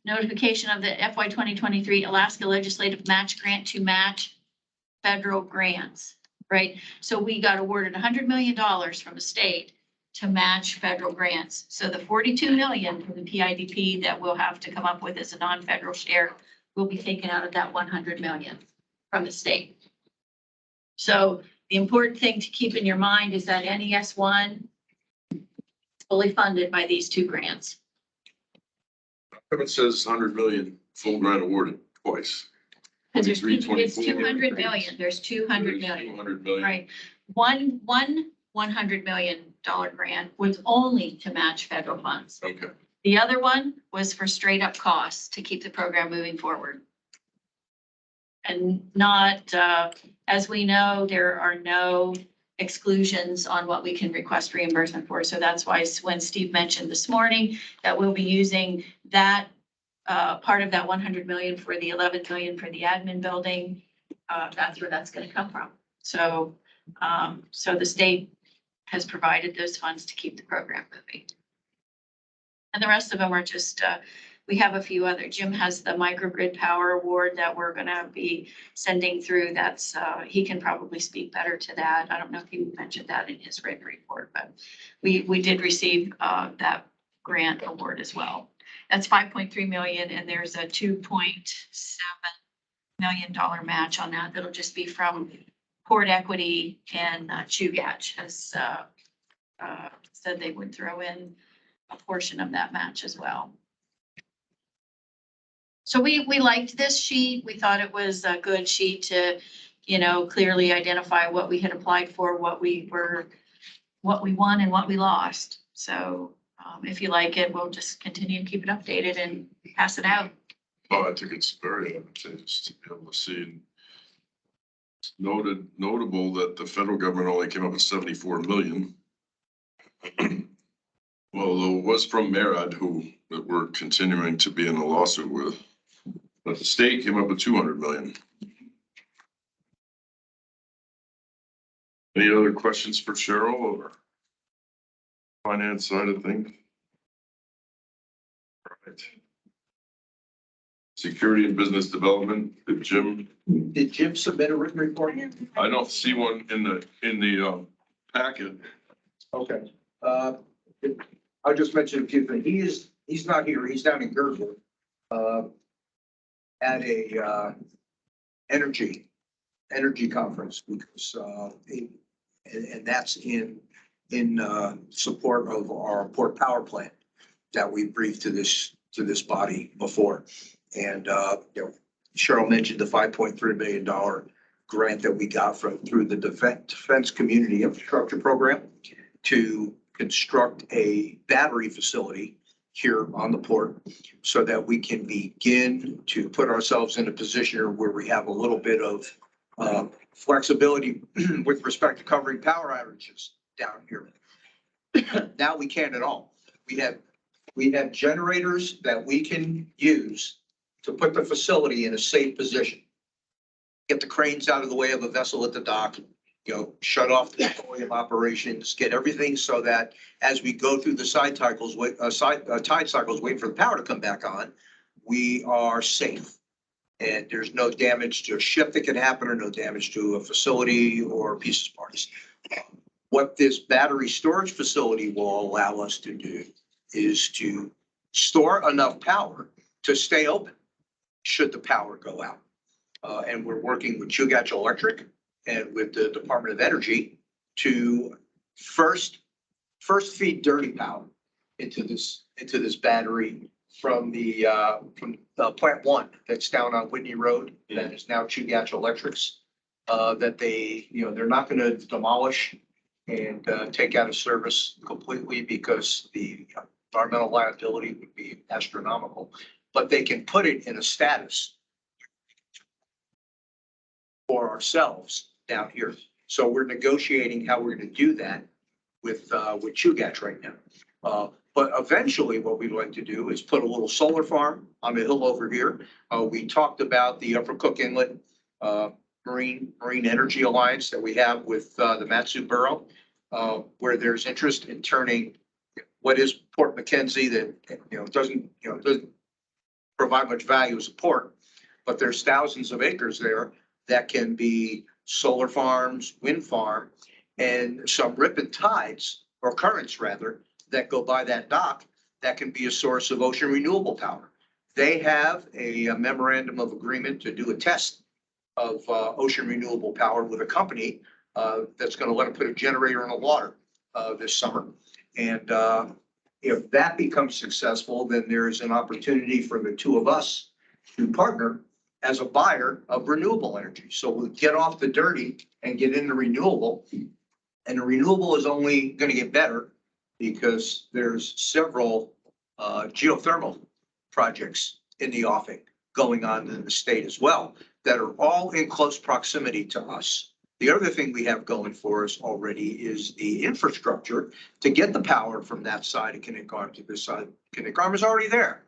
notification of the FY 2023 Alaska Legislative Match Grant to match federal grants, right? So we got awarded $100 million from the state to match federal grants. So the 42 million from the PIDP that we'll have to come up with as a non-federal share will be taken out of that 100 million from the state. So the important thing to keep in your mind is that NES 1 is fully funded by these two grants. It says 100 million full grant awarded twice. Because there's, 23, it's 200 million, there's 200 million, 200 million. right? One $100 million grant was only to match federal funds. Okay. The other one was for straight up costs to keep the program moving forward. And not, as we know, there are no exclusions on what we can request reimbursement for. So that's why when Steve mentioned this morning that we'll be using that part of that 100 million for the 11 million for the admin building, that's where that's going to come from. So, so the state has provided those funds to keep the program moving. And the rest of them are just, we have a few other. Jim has the microgrid power award that we're gonna be sending through. That's, he can probably speak better to that. I don't know if he mentioned that in his written report, but we did receive that grant award as well. That's 5.3 million and there's a $2.7 million match on that. That'll just be from Port Equity and Chugach has said they would throw in a portion of that match as well. So we liked this sheet. We thought it was a good sheet to, you know, clearly identify what we had applied for, what we won and what we lost. So if you like it, we'll just continue to keep it updated and pass it out. Oh, I think it's very advantageous to be able to see. It's notable that the federal government only came up with 74 million. Well, though it was from Merad, who that we're continuing to be in a lawsuit with, but the state came up with 200 million. Any other questions for Cheryl or finance side of things? All right. Security and business development, Jim. Did Jim submit a written report? I don't see one in the packet. Okay. I'll just mention a few things. He's not here. He's down in Gerber, at a, energy conference because, and that's in support of our port power plant that we briefed to this body before. And, you know, Cheryl mentioned the $5.3 million grant that we got through the Defense Community Infrastructure Program to construct a battery facility here on the port so that we can begin to put ourselves in a position where we have a little bit of flexibility with respect to covering power outages down here. Now we can't at all. We have generators that we can use to put the facility in a safe position. Get the cranes out of the way of a vessel at the dock, you know, shut off the petroleum operations, get everything so that as we go through the tide cycles, waiting for the power to come back on, we are safe. And there's no damage to a ship that can happen or no damage to a facility or pieces parts. What this battery storage facility will allow us to do is to store enough power to stay open should the power go out. And we're working with Chugach Electric and with the Department of Energy to first feed dirty power into this battery from plant one that's down on Whitney Road. That is now Chugach Electric's, that they're not going to demolish and take out of service completely because the environmental liability would be astronomical, but they can put it in a status for ourselves down here. So we're negotiating how we're going to do that with Chugach right now. But eventually what we'd like to do is put a little solar farm on the hill over here. We talked about the Upper Cook Inlet Marine Energy Alliance that we have with the Matsu Borough, where there's interest in turning what is Port McKenzie that, doesn't provide much value as a port, but there's thousands of acres there that can be solar farms, wind farm, and some ripon tides or currents rather that go by that dock that can be a source of ocean renewable power. They have a memorandum of agreement to do a test of ocean renewable power with a company that's going to let them put a generator in the water this summer. And if that becomes successful, then there is an opportunity for the two of us to partner as a buyer of renewable energy. So we'll get off the dirty and get into renewable. And the renewable is only going to get better because there's several geothermal projects in the offing going on in the state as well that are all in close proximity to us. The other thing we have going for us already is the infrastructure to get the power from that side of Kinnick to this side. Kinnick is already there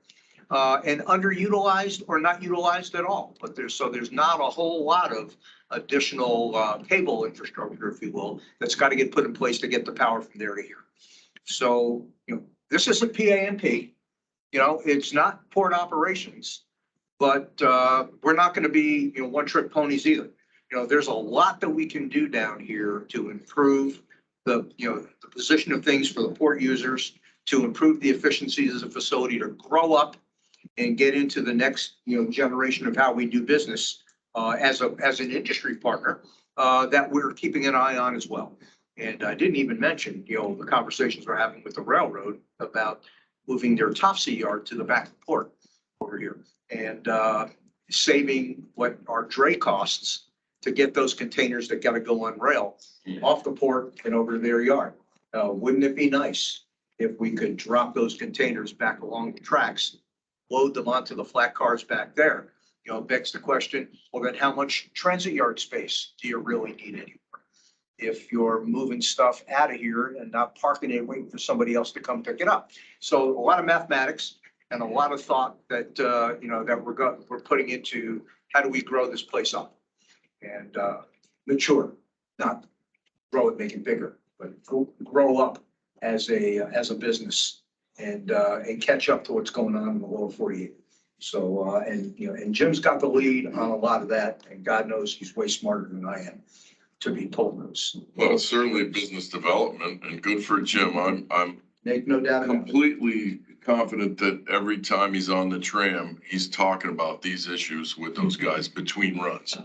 and underutilized or not utilized at all. But there's not a whole lot of additional cable infrastructure, if you will, that's got to get put in place to get the power from there to here. So, this isn't PAMP, it's not port operations, but we're not going to be, one-trick ponies either. There's a lot that we can do down here to improve the position of things for the port users, to improve the efficiencies of the facility, to grow up and get into the next, generation of how we do business as an industry partner that we're keeping an eye on as well. And I didn't even mention, the conversations we're having with the railroad about moving their Topsy yard to the back of the port over here and saving what our dray costs to get those containers that got to go on rail off the port and over to their yard. Wouldn't it be nice if we could drop those containers back along the tracks, load them onto the flat cars back there? Begs the question, well, then how much transit yard space do you really need anymore? If you're moving stuff out of here and not parking it, waiting for somebody else to come pick it up. So a lot of mathematics and a lot of thought that, that we're putting into how do we grow this place up and mature, not grow it, make it bigger, but grow up as a business and catch up to what's going on in the lower 48. So, and Jim's got the lead on a lot of that, and God knows he's way smarter than I am to be told those. Well, it's certainly business development and good for Jim. I'm Make no doubt about it. completely confident that every time he's on the tram, he's talking about these issues with those guys between runs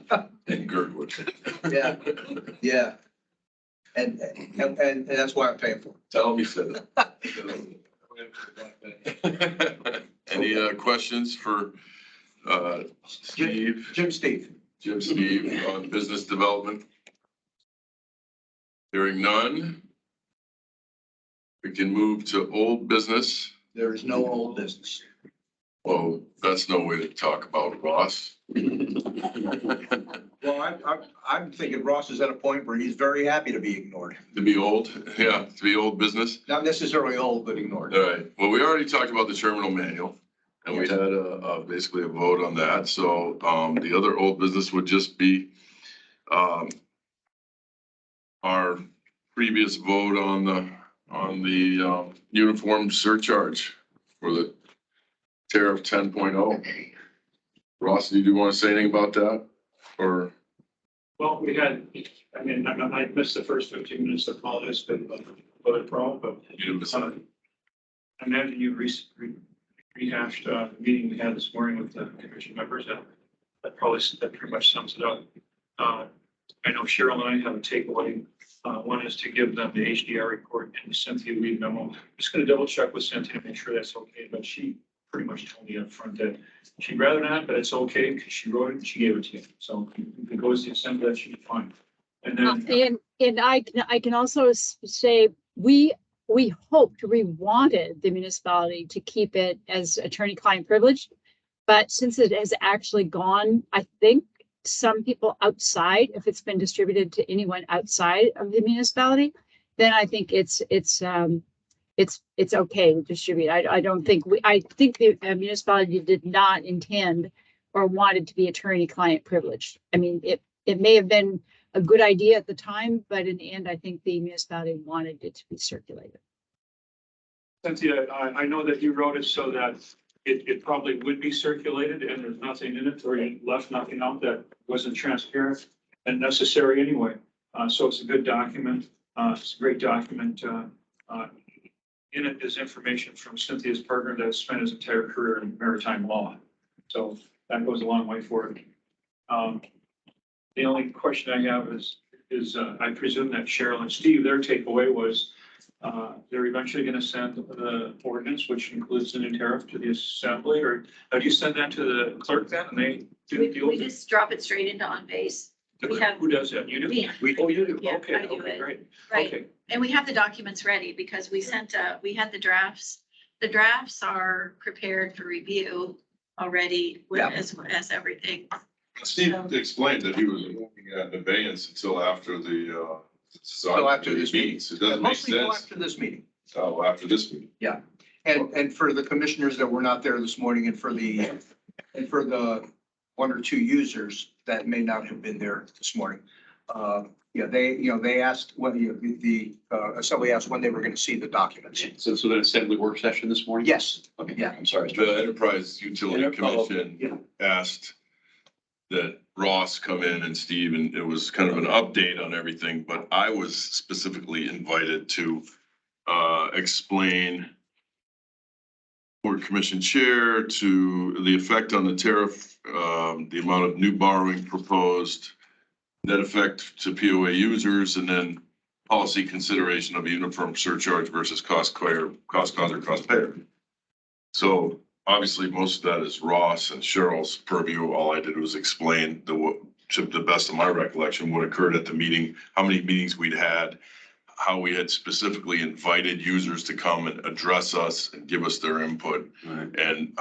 in Girdwood. Yeah. And that's why I'm paying for it. Tell him he said it. Any questions for Steve? Jim Steve. Jim Steve on business development? Hearing none. We can move to old business. There is no old business. Well, that's no way to talk about Ross. Well, I'm thinking Ross is at a point where he's very happy to be ignored. To be old, yeah, to be old business. Not necessarily old, but ignored. All right, well, we already talked about the terminal manual and we had basically a vote on that. So the other old business would just be our previous vote on the uniform surcharge for the tariff 10.0. Ross, did you want to say anything about that? Or, Well, we had, I mean, I missed the first 15 minutes of all this, but, problem, but you didn't miss anything? I imagine you rehashed the meeting we had this morning with the commission members. That pretty much sums it up. I know Cheryl and I have a takeaway. One is to give them the HDR report and the Cynthia Weed memo. I'm just going to double check with Cynthia to make sure that's okay, but she pretty much told me up front that she'd rather not, but it's okay because she wrote it and she gave it to you. So if it goes to the assembly, that should be fine. And then. And I can also say, we wanted the municipality to keep it as attorney-client privilege. But since it has actually gone, I think some people outside, if it's been distributed to anyone outside of the municipality, then I think it's okay to distribute. I think the municipality did not intend or wanted to be attorney-client privileged. I mean, it may have been a good idea at the time, but in the end, I think the municipality wanted it to be circulated. Cynthia, I know that you wrote it so that it probably would be circulated and there's nothing in it, or you left nothing out that wasn't transparent and necessary anyway. So it's a good document. It's a great document. In it is information from Cynthia's partner that spent his entire career in maritime law. So that goes a long way for it. The only question I have is I presume that Cheryl and Steve, their takeaway was they're eventually going to send the ordinance, which includes the new tariff, to the assembly, or do you send that to the clerk then and they do the deal? We just drop it straight into on base. We have, Who does that? You do? me. Oh, you do? Yeah, Okay, I do okay, it. great. Right. Okay. And we have the documents ready because we we had the drafts. The drafts are prepared for review already with, Yeah. as everything. Steve explained that he was moving in abeyance until after the So after this meeting. meetings. It doesn't make Mostly go sense. after this meeting. Oh, after this meeting. And for the commissioners that were not there this morning and for the one or two users that may not have been there this morning. They asked when the assembly asked when they were going to see the documents. So the assembly work session this morning? Yes, Okay, yeah. I'm sorry. The Enterprise Utility Yeah. Commission asked that Ross come in and Steve, and it was kind of an update on everything, but I was specifically invited to explain Board Commission Chair to the effect on the tariff, the amount of new borrowing proposed, net effect to POA users, and then policy consideration of uniform surcharge versus cost cause or cost payer. So obviously, most of that is Ross and Cheryl's purview. All I did was explain to the best of my recollection, what occurred at the meeting, how many meetings we'd had, how we had specifically invited users to come and address us and give us their input, and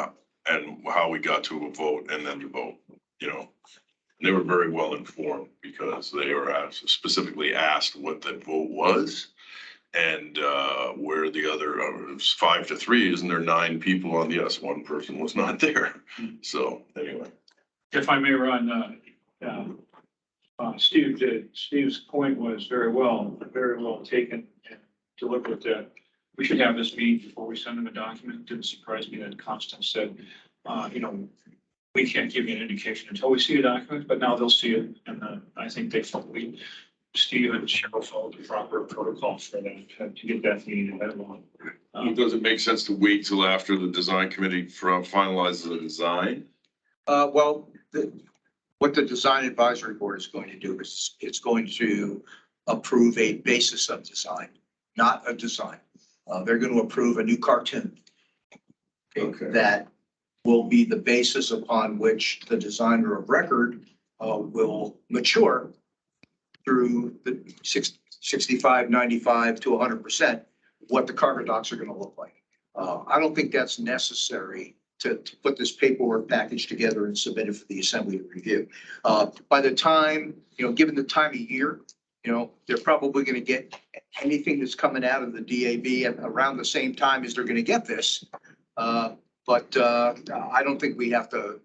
how we got to a vote and then the vote, you know. They were very well informed because they were specifically asked what the vote was. And where the other, it was 5-3, isn't there 9 people on? Yes, one person was not there. So anyway. If I may, Ron, Steve's point was very well taken and delivered that we should have this meeting before we send them a document. It didn't surprise me that Constance said, we can't give you an indication until we see a document, but now they'll see it. And I think they felt Steve and Cheryl followed the proper protocol for that to get that meeting ahead of Does it make sense to wait till after the design committee finalizes the design? What the design advisory board is going to do is it's going to approve a basis of design, not a design. They're going to approve a new cartoon. Okay. That will be the basis upon which the designer of record will mature through the 65, 95 to 100%, what the cargo docks are going to look like. I don't think that's necessary to put this paperwork package together and submit it for the assembly to review. By the time, given the time of year, they're probably going to get anything that's coming out of the DAB around the same time as they're going to get this. But I don't think we have to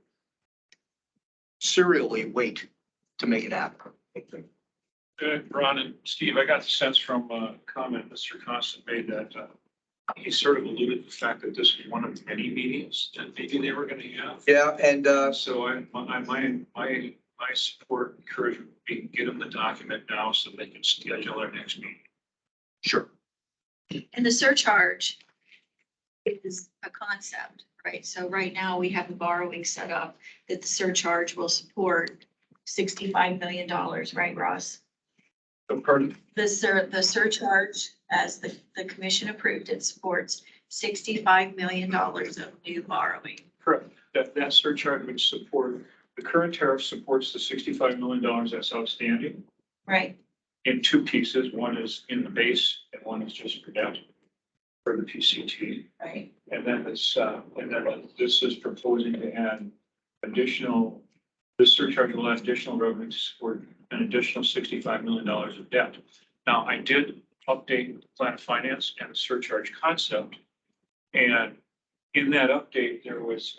serially wait to make it happen. Ron and Steve, I got the sense from a comment Mr. Constant made that He sort of alluded to the fact that this was one of many meetings that maybe they were gonna have. Yeah, and, So my support encouragement would be get them the document now so they can schedule our next meeting. sure. And the surcharge is a concept, right? So right now we have the borrowing set up that the surcharge will support $65 million, right, Ross? Pardon? The surcharge, as the commission approved, it supports $65 million of new borrowing. Correct. That surcharge would support, the current tariff supports the $65 million that's outstanding Right. in two pieces. One is in the base and one is just for debt for the PCT. Right. And then this is proposing to add additional, this surcharge will add additional revenue to support an additional $65 million of debt. Now, I did update the plan of finance and the surcharge concept. And in that update, there was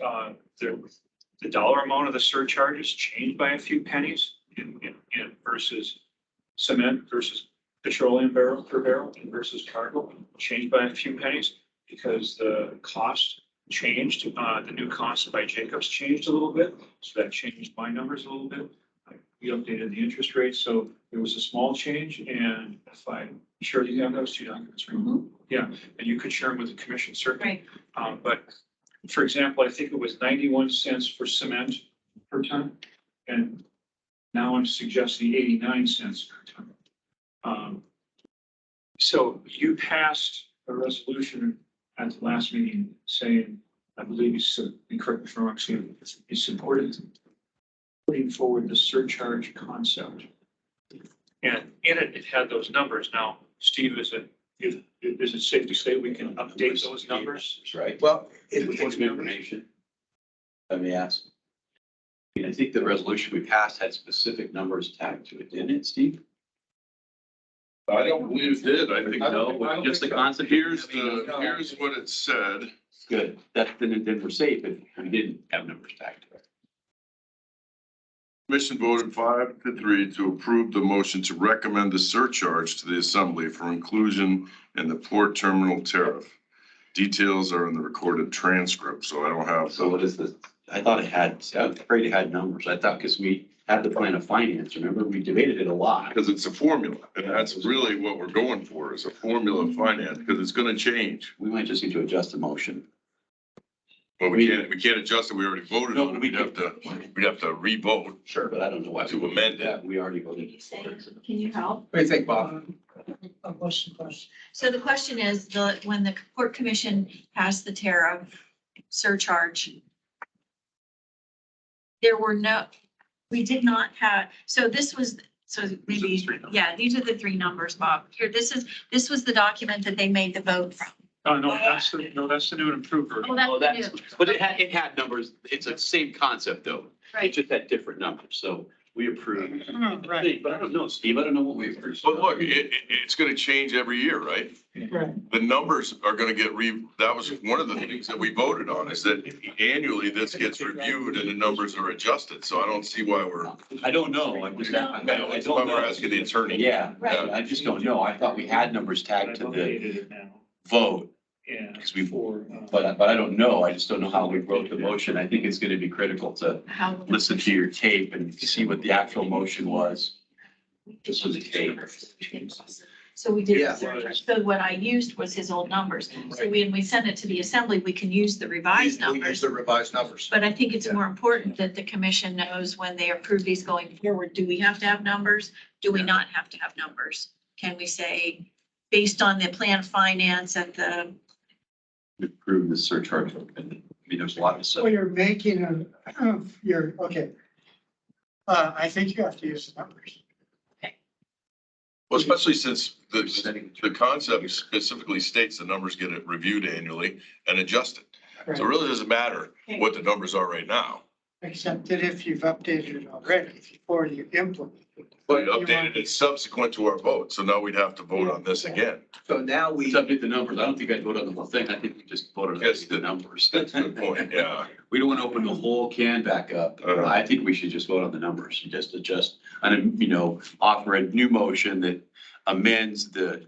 the dollar amount of the surcharges changed by a few pennies in versus cement versus petroleum barrel per barrel and versus cargo changed by a few pennies because the cost changed. The new cost by Jacobs changed a little bit. So that changed my numbers a little bit. We updated the interest rate. So there was a small change. And if I'm sure you have those two documents, right? Mhm. Yeah. And you could share them with the commission, certainly. Right. But for example, I think it was 91 cents for cement per ton. And now I'm suggesting 89 cents per ton. So you passed a resolution at the last meeting saying, I believe you correct me if I'm wrong, you supported putting forward the surcharge concept. And in it, it had those numbers. Now, Steve, is it safe to say we can update those numbers? Right. Well, What's the information? Let me ask. I mean, I think the resolution we passed had specific numbers tagged to it, didn't it, Steve? I don't believe it did. I think, No, just the concept. here's what it said. Good. Then we're safe if we didn't have numbers tagged to it. Commission voted 5-3 to approve the motion to recommend the surcharge to the assembly for inclusion in the port terminal tariff. Details are in the recorded transcript, so I don't have. So what is this? I thought I was afraid it had numbers. I thought because we had the plan of finance, remember, we debated it a lot. Because it's a formula, and that's really what we're going for, is a formula of finance, because it's gonna change. We might just need to adjust the motion. Well, we can't adjust it, we already voted on it, we'd have to re-vote. Sure, but I don't know why. To amend it. that. We already voted. Can you help? what do you think, Bob? So the question is, when the port commission passed the tariff surcharge, we did not have, so this was, so maybe, yeah, these are the three numbers, Bob. Here, this was the document that they made the vote from. No, that's the new and improved version. Oh, that's new. But it had numbers. It's the same concept though. It Right. just had different numbers. So we approved. Right. But I don't know, Steve. I don't know what we approved. But look, it's gonna change every year, right? Right. The numbers are gonna get that was one of the things that we voted on, is that annually this gets reviewed and the numbers are adjusted, so I don't see why we're. I don't know. I'm just, I That's why don't we're know. asking the attorney. Yeah, Right. I just don't know. I thought we had numbers tagged to the Updated it now. vote. Yeah. Because we, For, but I don't know. I just don't know how we wrote the motion. I think it's gonna be critical to How? listen to your tape and see what the actual motion was. Just with the tape. So we did, Yeah. so what I used was his old numbers. So when we send it to the assembly, we can use the revised We use numbers. the revised numbers. But I think it's more important that the commission knows when they approve these going forward, do we have to have numbers? Do we not have to have numbers? Can we say, based on the plan of finance at the, Approve the surcharge. I mean, there's a lot of So stuff. you're making okay. I think you have to use the numbers. Well, especially since the concept specifically states the numbers get reviewed annually and adjusted. So it really doesn't matter what the numbers are right now. Except that if you've updated it already, before you implement it. But updated it subsequent to our vote, so now we'd have to vote on this again. So now we, Let's update the numbers. I don't think I'd vote on the whole thing. I think we just voted on Yes, the numbers. That's a good point, yeah. We don't want to open the whole can back up. Uh-huh. I think we should just vote on the numbers and just adjust and, offer a new motion that amends the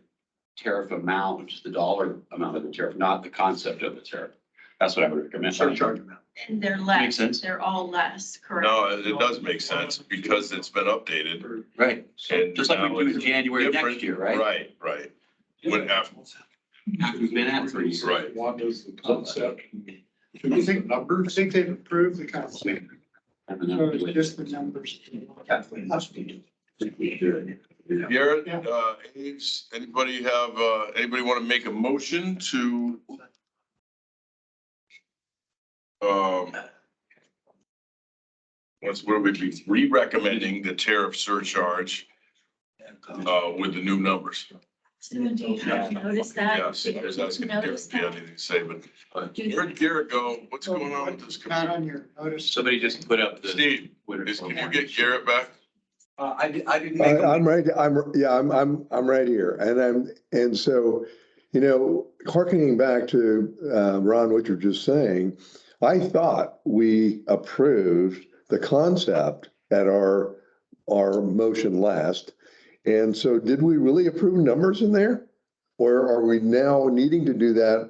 tariff amount, the dollar amount of the tariff, not the concept of the tariff. That's what I would recommend. Surcharge amount. And they're Makes less, sense. they're all less, correct? No, it does make sense because it's been updated. Right. And Just like we now do in it's January different. next year, right? Right, right. When after, After we've been at 3 years. right. One is the concept. Two I is the think, I numbers. think they've approved the concept, And then so it's just the numbers. Garrett, Yeah. Aves, anybody have, anybody want to make a motion to what would we be re-recommending the tariff surcharge with the new numbers? So do you have noticed that? Yes, because that's gonna Garrett, if you have anything to say, but where'd Garrett go? What's going on with this? Not on your notice. Somebody just put up the. Steve, can you get Garrett back? I didn't make. a- I'm right, I'm right here, and so, you know, hearkening back to, Ron, what you're just saying, I thought we approved the concept at our motion last, and so did we really approve numbers in there? Or are we now needing to do that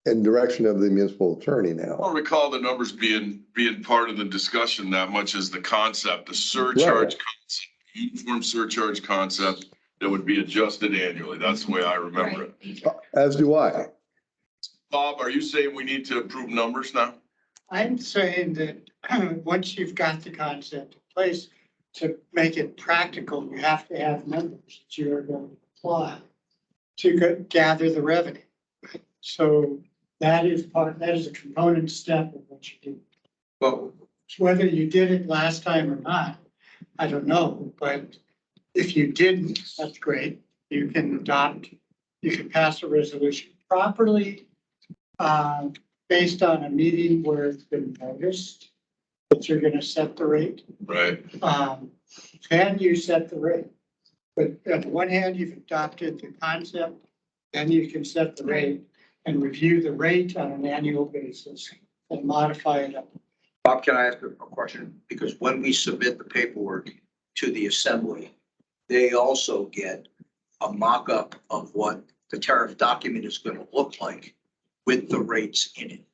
in direction of the municipal attorney I now? don't recall the numbers being part of the discussion that much as the concept, the surcharge concept, uniform surcharge concept that would be adjusted annually. That's the way I remember it. As do I. Bob, are you saying we need to approve numbers now? I'm saying that once you've got the concept in place, to make it practical, you have to have numbers that you're going to apply to gather the revenue. So that is a component step of what you do. Well, Whether you did it last time or not, I don't know, but if you didn't, that's great. You can pass a resolution properly, based on a meeting where it's been noticed that you're gonna set the rate. Right. Then you set the rate. But on the one hand, you've adopted the concept, then you can set the rate and review the rate on an annual basis and modify it up. Bob, can I ask a question? Because when we submit the paperwork to the assembly, they also get a mock-up of what the tariff document is going to look like with the rates in it.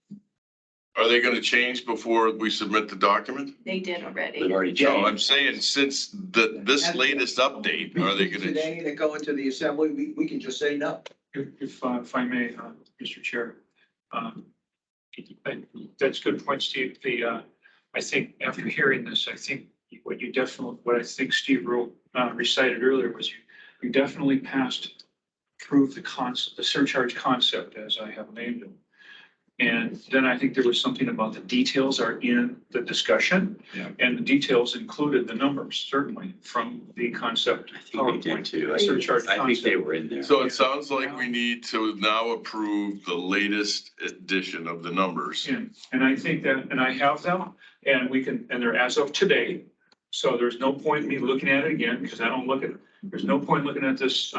Are they gonna change before we submit the document? They did already. They've already No, I'm changed. saying since this latest update, are they gonna? Today, that go into the assembly, we can just say no. If I may, Mr. Chair. That's a good point, Steve. I think after hearing this, I think what I think Steve recited earlier was you definitely approved the surcharge concept, as I have named it. And then I think there was something about the details are in the discussion. Yeah. And the details included the numbers, certainly, from the concept. I think we did too. Surcharge I think concept. they were in there. So it sounds like we need to now approve the latest edition of the numbers. And I think that, and I have them, and they're as of today. So there's no point in me looking at it again, because there's no point looking at this,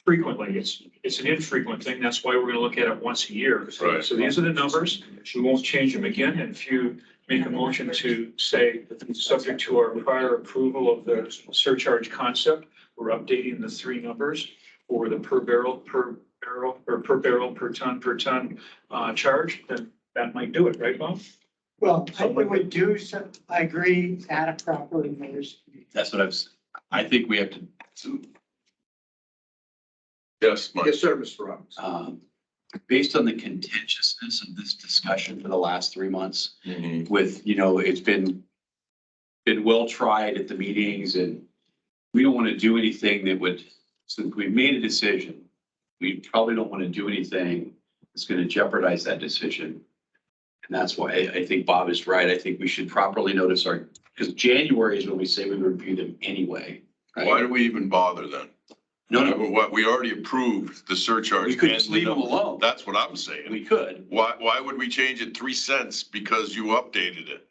frequently. It's an infrequent thing. That's why we're gonna look at it once a year. Right. So these are the numbers. We won't change them again. And if you make a motion to say, subject to our prior approval of the surcharge concept, we're updating the three numbers for the per barrel, per ton charge, then that might do it, right, Bob? Well, I would do some, I agree, add a proper notice. That's what I think we have to, Yes, Mike. Get service for us. based on the contentiousness of this discussion for the last 3 months Mhm. with, it's been well tried at the meetings, and we don't want to do anything that would, since we've made a decision, we probably don't want to do anything that's going to jeopardize that decision. And that's why I think Bob is right. I think we should properly notice because January is when we say we review them anyway. right? Why do we even bother then? No, What, we already approved the surcharge. we could and just the leave them numbers. alone. That's what I'm saying. We could. Why would we change it 3 cents because you updated it?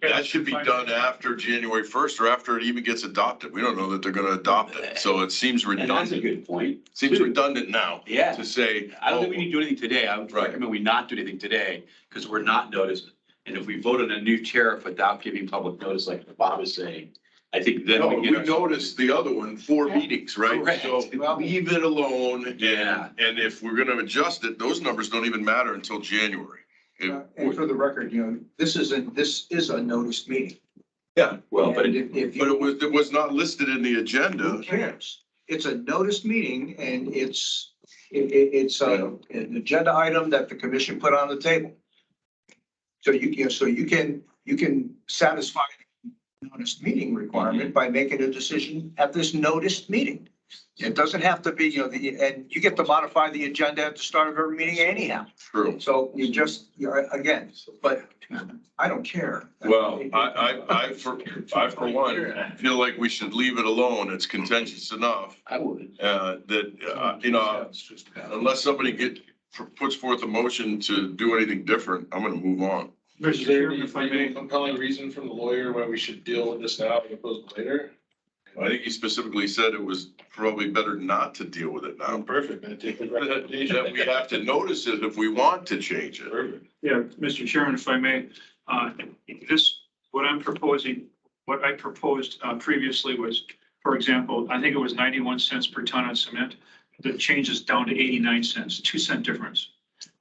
That should be done after January 1st or after it even gets adopted. We don't know that they're gonna adopt it. So it seems And that's a redundant. good point. Seems too. redundant now Yeah. to say. I don't think we need to do anything today. I would Right. recommend we not do anything today because we're not noticed. And if we vote on a new tariff without giving public notice, like Bob is saying, I think then. No, we we get ourselves- noticed the other one, 4 Yeah. meetings, right? Correct. So leave it alone. Yeah. And if we're gonna adjust it, those numbers don't even matter until January. And for the record, this is a noticed meeting. Yeah, Well, but And it, if but you, it was not listed in the who agenda. cares? It's a noticed meeting and it's an agenda item that the commission put on the table. So you can satisfy the noticed meeting requirement by making a decision at this noticed meeting. It doesn't have to be, and you get to modify the agenda at the start of every meeting anyhow. True. So again, but I don't care. Well, I for one, feel like we should leave it alone. It's contentious enough. I would. Unless somebody puts forth a motion to do anything different, I'm gonna move on. Is there any compelling reason from the lawyer why we should deal with this now as opposed to later? I think he specifically said it was probably better not to deal with it now. Perfect, then take the recommendation. That we have to notice it if we want to change it. Perfect. Yeah, Mr. Chairman, if I may, what I'm proposing, what I proposed previously was, for example, I think it was 91 cents per ton on cement. The change is down to 89 cents, 2-cent difference.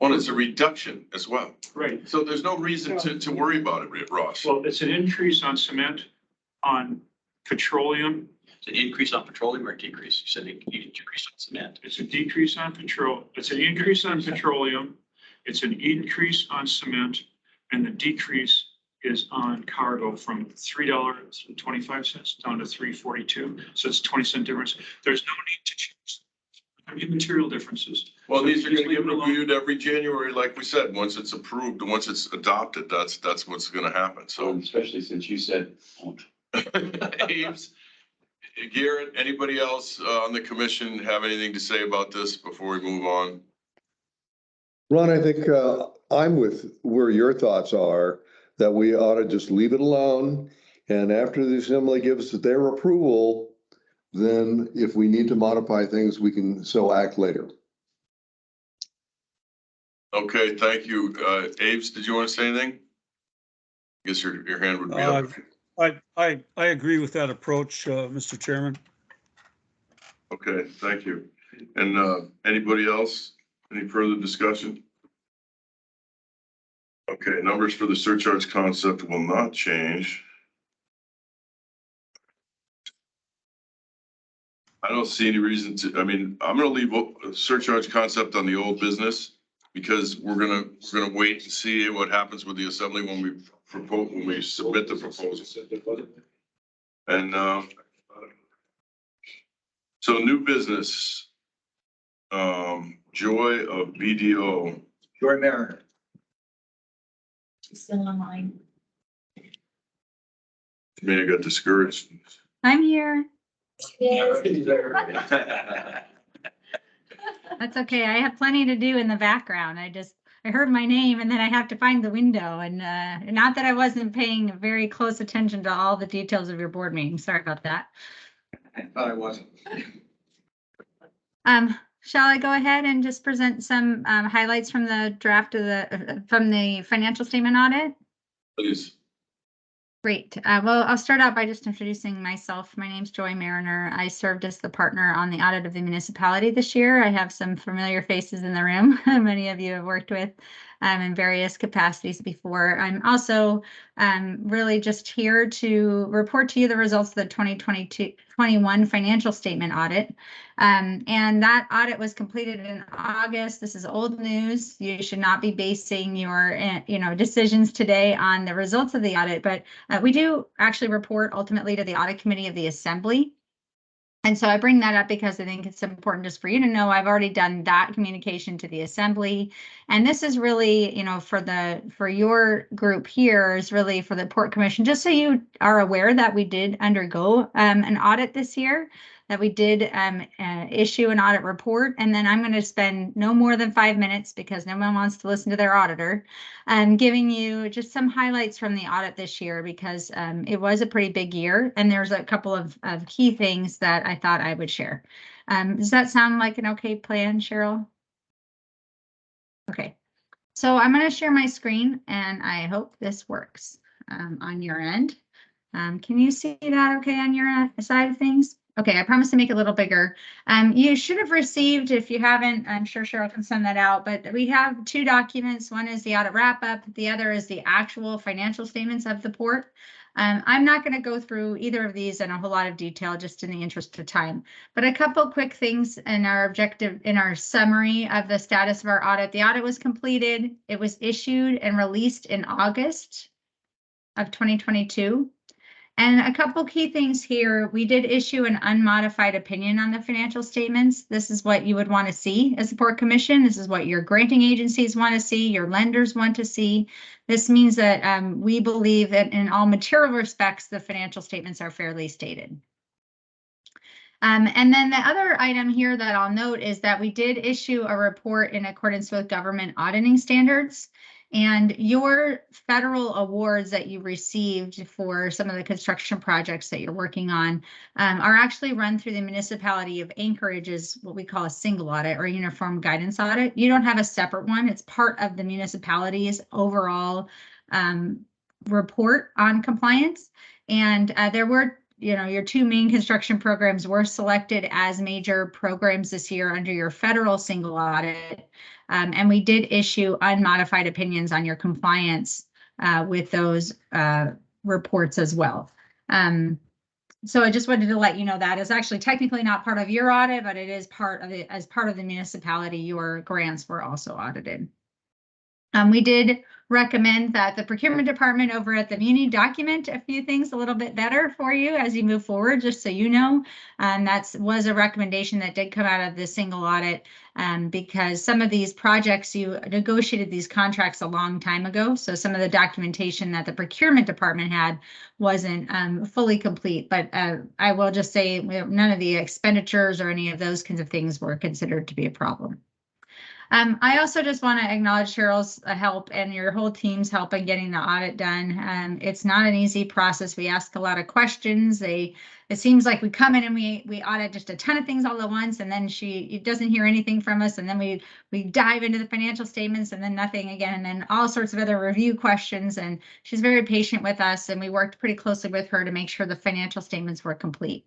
Well, it's a reduction as well. Right. So there's no reason to worry about it, Ross. Well, it's an increase on cement, on petroleum. It's an increase on petroleum or decrease? You said a decrease on cement. It's a decrease on it's an increase on petroleum. It's an increase on cement, and the decrease is on cargo from $3.25 down to $3.42. So it's 20-cent difference. There's no need to change. Immaterial differences. Well, So these are just gonna leave get it alone. reviewed every January, like we said, once it's approved, once it's adopted, that's what's gonna happen. So Especially since you said. Ames, Garrett, anybody else on the commission have anything to say about this before we move on? Ron, I think I'm with where your thoughts are, that we ought to just leave it alone. And after the assembly gives their approval, then if we need to modify things, we can so act later. Okay, thank you. Ames, did you want to say anything? I guess your hand would be up. I agree with that approach, Mr. Chairman. Okay, thank you. And anybody else? Any further discussion? Okay, numbers for the surcharge concept will not change. I don't see any reason to, I mean, I'm gonna leave surcharge concept on the old business because we're gonna wait and see what happens with the assembly when we submit the proposal. And so new business, Joy of BDO. Joy Mariner. She's still online. I mean, I got discouraged. I'm here. Yes. That's okay. I have plenty to do in the background. I heard my name and then I have to find the window and not that I wasn't paying very close attention to all the details of your board meeting. Sorry about that. I thought I wasn't. Shall I go ahead and just present some highlights from the draft of from the financial statement audit? Please. Great. Well, I'll start out by just introducing myself. My name's Joy Mariner. I served as the partner on the audit of the municipality this year. I have some familiar faces in the room. Many of you have worked with in various capacities before. I'm also really just here to report to you the results of the 2022-21 financial statement audit. And that audit was completed in August. This is old news. You should not be basing your decisions today on the results of the audit, but we do actually report ultimately to the audit committee of the assembly. And so I bring that up because I think it's important just for you to know I've already done that communication to the assembly. And this is really, for your group here is really for the Port Commission, just so you are aware that we did undergo an audit this year, that we did issue an audit report. And then I'm going to spend no more than 5 minutes because no one wants to listen to their auditor, giving you just some highlights from the audit this year because it was a pretty big year. And there's a couple of key things that I thought I would share. Does that sound like an okay plan, Cheryl? Okay, so I'm going to share my screen and I hope this works on your end. Can you see that okay on your side of things? Okay, I promise to make it a little bigger. You should have received, if you haven't, I'm sure Cheryl can send that out, but we have two documents. One is the audit wrap up. The other is the actual financial statements of the port. I'm not going to go through either of these in a whole lot of detail, just in the interest of time, but a couple quick things in our objective, in our summary of the status of our audit. The audit was completed. It was issued and released in August of 2022. And a couple key things here, we did issue an unmodified opinion on the financial statements. This is what you would want to see as a Port Commission. This is what your granting agencies want to see, your lenders want to see. This means that we believe that in all material respects, the financial statements are fairly stated. And then the other item here that I'll note is that we did issue a report in accordance with government auditing standards. And your federal awards that you received for some of the construction projects that you're working on are actually run through the municipality of Anchorage's what we call a single audit or uniform guidance audit. You don't have a separate one. It's part of the municipality's overall report on compliance. And there were, your two main construction programs were selected as major programs this year under your federal single audit. And we did issue unmodified opinions on your compliance with those reports as well. So I just wanted to let you know that is actually technically not part of your audit, but it is part of it. As part of the municipality, your grants were also audited. We did recommend that the procurement department over at the Muni document a few things a little bit better for you as you move forward, just so you know. That was a recommendation that did come out of the single audit because some of these projects, you negotiated these contracts a long time ago. So some of the documentation that the procurement department had wasn't fully complete. But I will just say none of the expenditures or any of those kinds of things were considered to be a problem. I also just want to acknowledge Cheryl's help and your whole team's help in getting the audit done. It's not an easy process. We ask a lot of questions. It seems like we come in and we audit just a ton of things all at once, and then she doesn't hear anything from us, and then we dive into the financial statements and then nothing again, and then all sorts of other review questions. And she's very patient with us, and we worked pretty closely with her to make sure the financial statements were complete.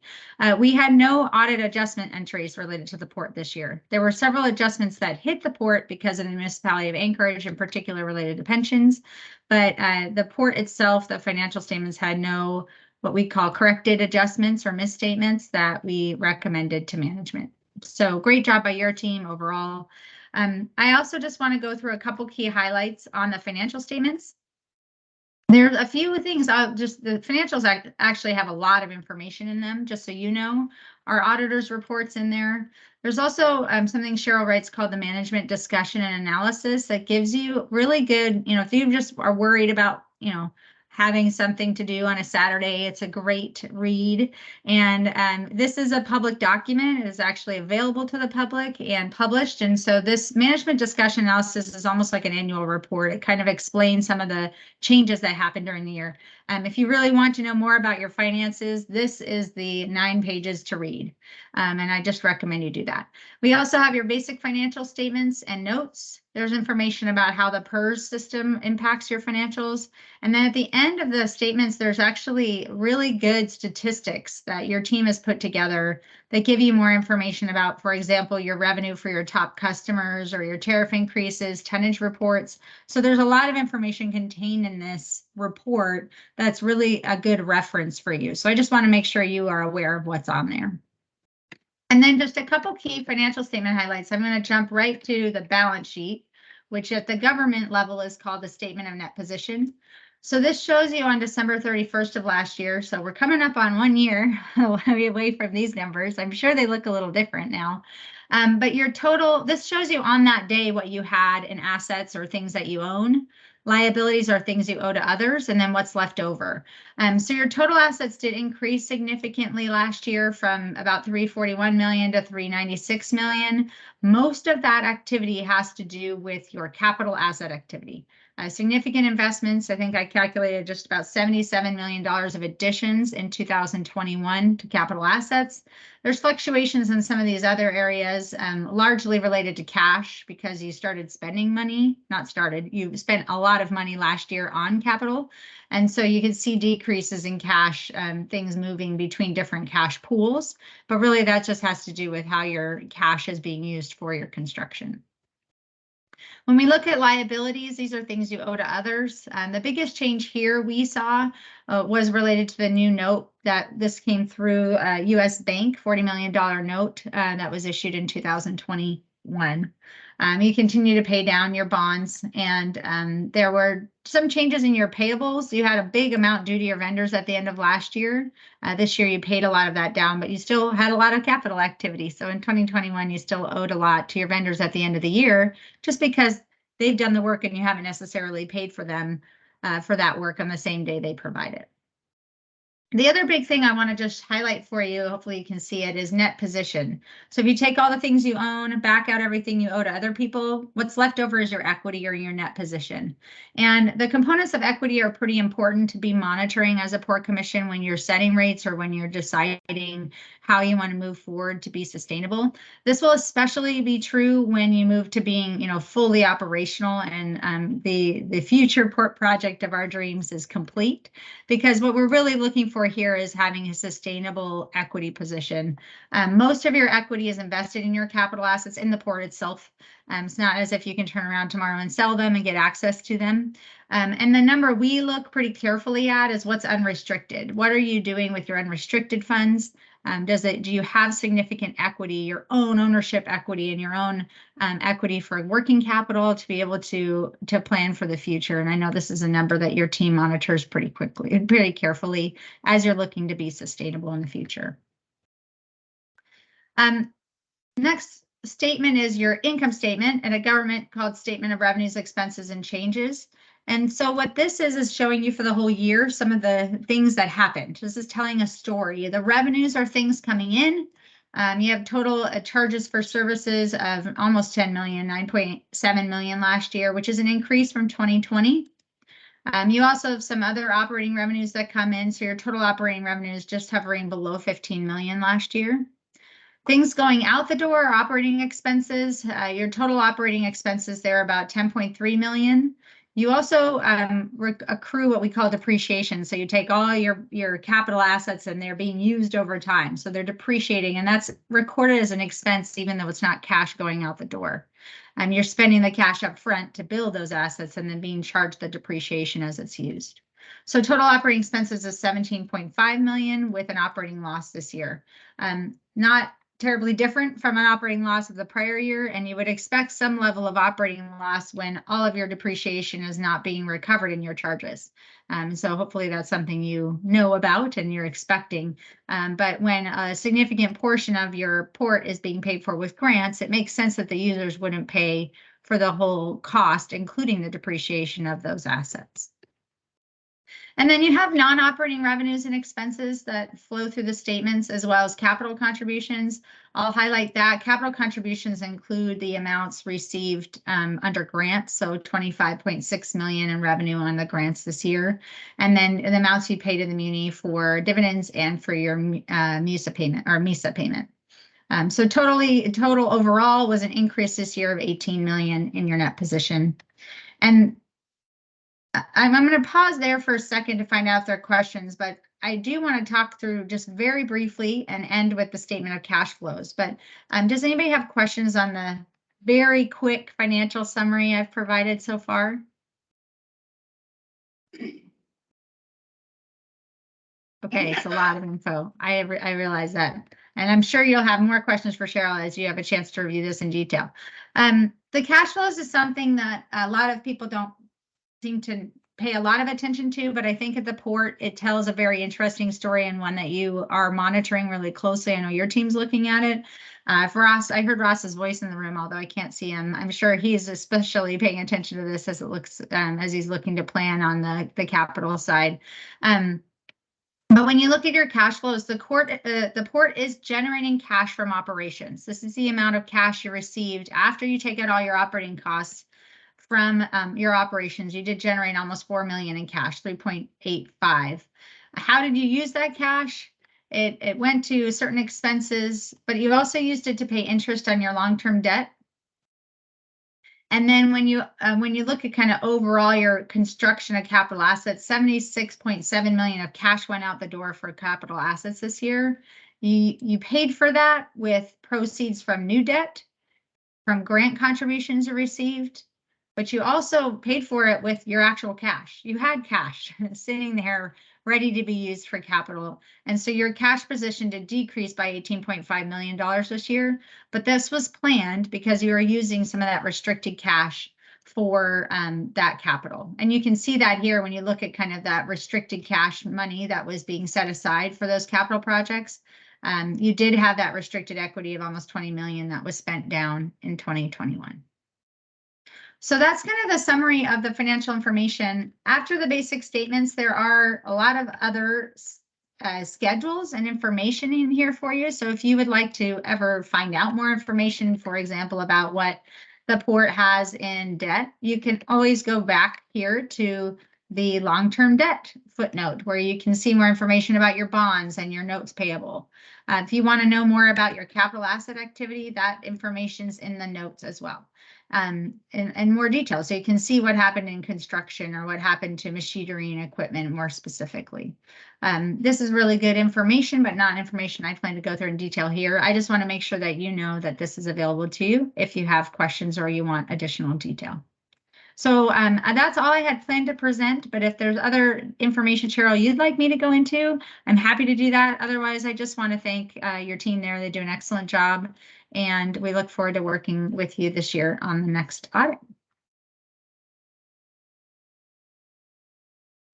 We had no audit adjustment entries related to the port this year. There were several adjustments that hit the port because of the municipality of Anchorage, in particular related to pensions, but the port itself, the financial statements had no what we call corrected adjustments or misstatements that we recommended to management. So great job by your team overall. I also just want to go through a couple key highlights on the financial statements. There's a few things, the financials actually have a lot of information in them, just so you know. Our auditor's reports in there. There's also something Cheryl writes called the management discussion and analysis that gives you really good, if you just are worried about, having something to do on a Saturday, it's a great read. And this is a public document. It is actually available to the public and published. And so this management discussion analysis is almost like an annual report. It kind of explains some of the changes that happened during the year. If you really want to know more about your finances, this is the 9 pages to read. And I just recommend you do that. We also have your basic financial statements and notes. There's information about how the PERS system impacts your financials. And then at the end of the statements, there's actually really good statistics that your team has put together that give you more information about, for example, your revenue for your top customers or your tariff increases, tonnage reports. So there's a lot of information contained in this report that's really a good reference for you. So I just want to make sure you are aware of what's on there. And then just a couple key financial statement highlights. I'm going to jump right to the balance sheet, which at the government level is called the statement of net position. So this shows you on December 31st of last year. So we're coming up on 1 year away from these numbers. I'm sure they look a little different now. But your total, this shows you on that day what you had in assets or things that you own. Liabilities are things you owe to others, and then what's left over. So your total assets did increase significantly last year from about 341 million to 396 million. Most of that activity has to do with your capital asset activity. Significant investments. I think I calculated just about $77 million of additions in 2021 to capital assets. There's fluctuations in some of these other areas, largely related to cash because you started spending money, you spent a lot of money last year on capital. And so you can see decreases in cash, things moving between different cash pools, but really that just has to do with how your cash is being used for your construction. When we look at liabilities, these are things you owe to others. The biggest change here we saw was related to the new note that this came through U.S. Bank, $40 million note that was issued in 2021. You continue to pay down your bonds, and there were some changes in your payables. You had a big amount due to your vendors at the end of last year. This year you paid a lot of that down, but you still had a lot of capital activity. So in 2021, you still owed a lot to your vendors at the end of the year, just because they've done the work and you haven't necessarily paid for them for that work on the same day they provide it. The other big thing I want to just highlight for you, hopefully you can see it, is net position. So if you take all the things you own, back out everything you owe to other people, what's left over is your equity or your net position. And the components of equity are pretty important to be monitoring as a Port Commission when you're setting rates or when you're deciding how you want to move forward to be sustainable. This will especially be true when you move to being, fully operational and the future port project of our dreams is complete. Because what we're really looking for here is having a sustainable equity position. Most of your equity is invested in your capital assets in the port itself. It's not as if you can turn around tomorrow and sell them and get access to them. And the number we look pretty carefully at is what's unrestricted. What are you doing with your unrestricted funds? Do you have significant equity, your own ownership equity and your own equity for working capital to be able to plan for the future? And I know this is a number that your team monitors pretty carefully as you're looking to be sustainable in the future. Next statement is your income statement, and a government called Statement of Revenues, Expenses, and Changes. And so what this is showing you for the whole year, some of the things that happened. This is telling a story. The revenues are things coming in. You have total charges for services of almost 10 million, 9.7 million last year, which is an increase from 2020. You also have some other operating revenues that come in. So your total operating revenues just hovering below 15 million last year. Things going out the door are operating expenses. Your total operating expenses, they're about 10.3 million. You also accrue what we call depreciation. So you take all your capital assets and they're being used over time. So they're depreciating, and that's recorded as an expense, even though it's not cash going out the door. You're spending the cash up front to build those assets and then being charged the depreciation as it's used. So total operating expenses is 17.5 million with an operating loss this year. Not terribly different from an operating loss of the prior year, and you would expect some level of operating loss when all of your depreciation is not being recovered in your charges. So hopefully that's something you know about and you're expecting. But when a significant portion of your port is being paid for with grants, it makes sense that the users wouldn't pay for the whole cost, including the depreciation of those assets. And then you have non-operating revenues and expenses that flow through the statements, as well as capital contributions. I'll highlight that. Capital contributions include the amounts received under grants, so 25.6 million in revenue on the grants this year. And then the amounts you pay to the muni for dividends and for your MISA payment. So total overall was an increase this year of 18 million in your net position. And I'm going to pause there for a second to find out if there are questions, but I do want to talk through just very briefly and end with the statement of cash flows. But does anybody have questions on the very quick financial summary I've provided so far? Okay, it's a lot of info. I realize that. And I'm sure you'll have more questions for Cheryl as you have a chance to review this in detail. The cash flows is something that a lot of people don't seem to pay a lot of attention to, but I think at the port, it tells a very interesting story and one that you are monitoring really closely. I know your team's looking at it. For Ross, I heard Ross's voice in the room, although I can't see him. I'm sure he's especially paying attention to this as it looks, as he's looking to plan on the capital side. But when you look at your cash flows, the port is generating cash from operations. This is the amount of cash you received after you take out all your operating costs from your operations. You did generate almost 4 million in cash, 3.85. How did you use that cash? It went to certain expenses, but you also used it to pay interest on your long-term debt. And then when you look at kind of overall your construction of capital assets, 76.7 million of cash went out the door for capital assets this year. You paid for that with proceeds from new debt, from grant contributions you received, but you also paid for it with your actual cash. You had cash sitting there ready to be used for capital. And so your cash position did decrease by $18.5 million this year, but this was planned because you were using some of that restricted cash for that capital. And you can see that here when you look at kind of that restricted cash money that was being set aside for those capital projects. You did have that restricted equity of almost 20 million that was spent down in 2021. So that's kind of the summary of the financial information. After the basic statements, there are a lot of other schedules and information in here for you. So if you would like to ever find out more information, for example, about what the port has in debt, you can always go back here to the long-term debt footnote where you can see more information about your bonds and your notes payable. If you want to know more about your capital asset activity, that information's in the notes as well. And more detail. So you can see what happened in construction or what happened to machinery and equipment more specifically. This is really good information, but not information I plan to go through in detail here. I just want to make sure that you know that this is available to you if you have questions or you want additional detail. So that's all I had planned to present, but if there's other information, Cheryl, you'd like me to go into, I'm happy to do that. Otherwise, I just want to thank your team there. They do an excellent job, and we look forward to working with you this year on the next audit.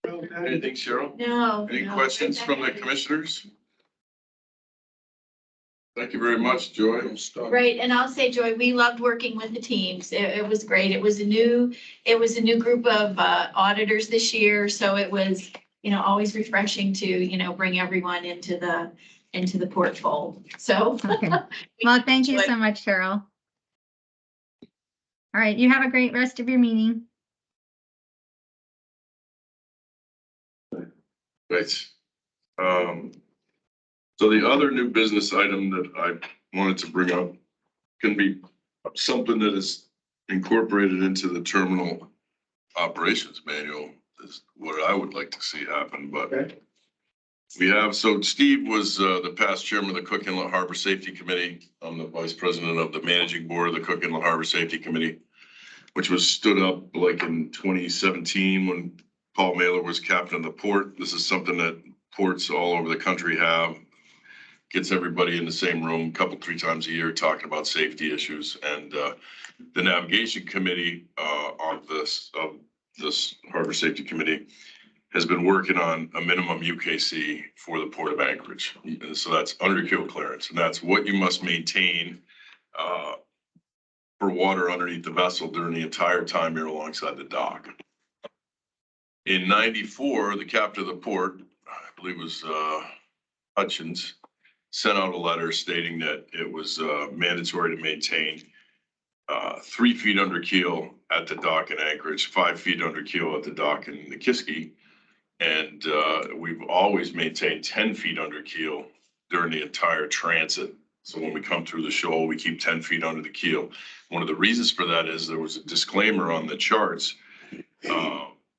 Anything, Cheryl? No. Any no, questions from the commissioners? Thank you very much, Joy. Right, and I'll say, Joy, we loved working with the teams. It was great. It was a new group of auditors this year, so it was, always refreshing to, bring everyone into the portfolio. So. Okay. Well, thank you so much, Cheryl. All right, you have a great rest of your meeting. Right. So the other new business item that I wanted to bring up can be something that is incorporated into the terminal operations manual is what I would like to see happen, but we have, so Steve was the past chairman of the Cook Inlet Harbor Safety Committee. I'm the vice president of the managing board of the Cook Inlet Harbor Safety Committee, which was stood up like in 2017 when Paul Mailer was captain of the port. This is something that ports all over the country have. Gets everybody in the same room a couple, 3 times a year talking about safety issues. And the navigation committee of this Harbor Safety Committee has been working on a minimum UKC for the Port of Anchorage. And so that's under keel clearance, and that's what you must maintain for water underneath the vessel during the entire time you're alongside the dock. In '94, the captain of the port, I believe it was Hutchins, sent out a letter stating that it was mandatory to maintain 3 feet under keel at the dock in Anchorage, 5 feet under keel at the dock in Nikiski. And we've always maintained 10 feet under keel during the entire transit. So when we come through the shoal, we keep 10 feet under the keel. One of the reasons for that is there was a disclaimer on the charts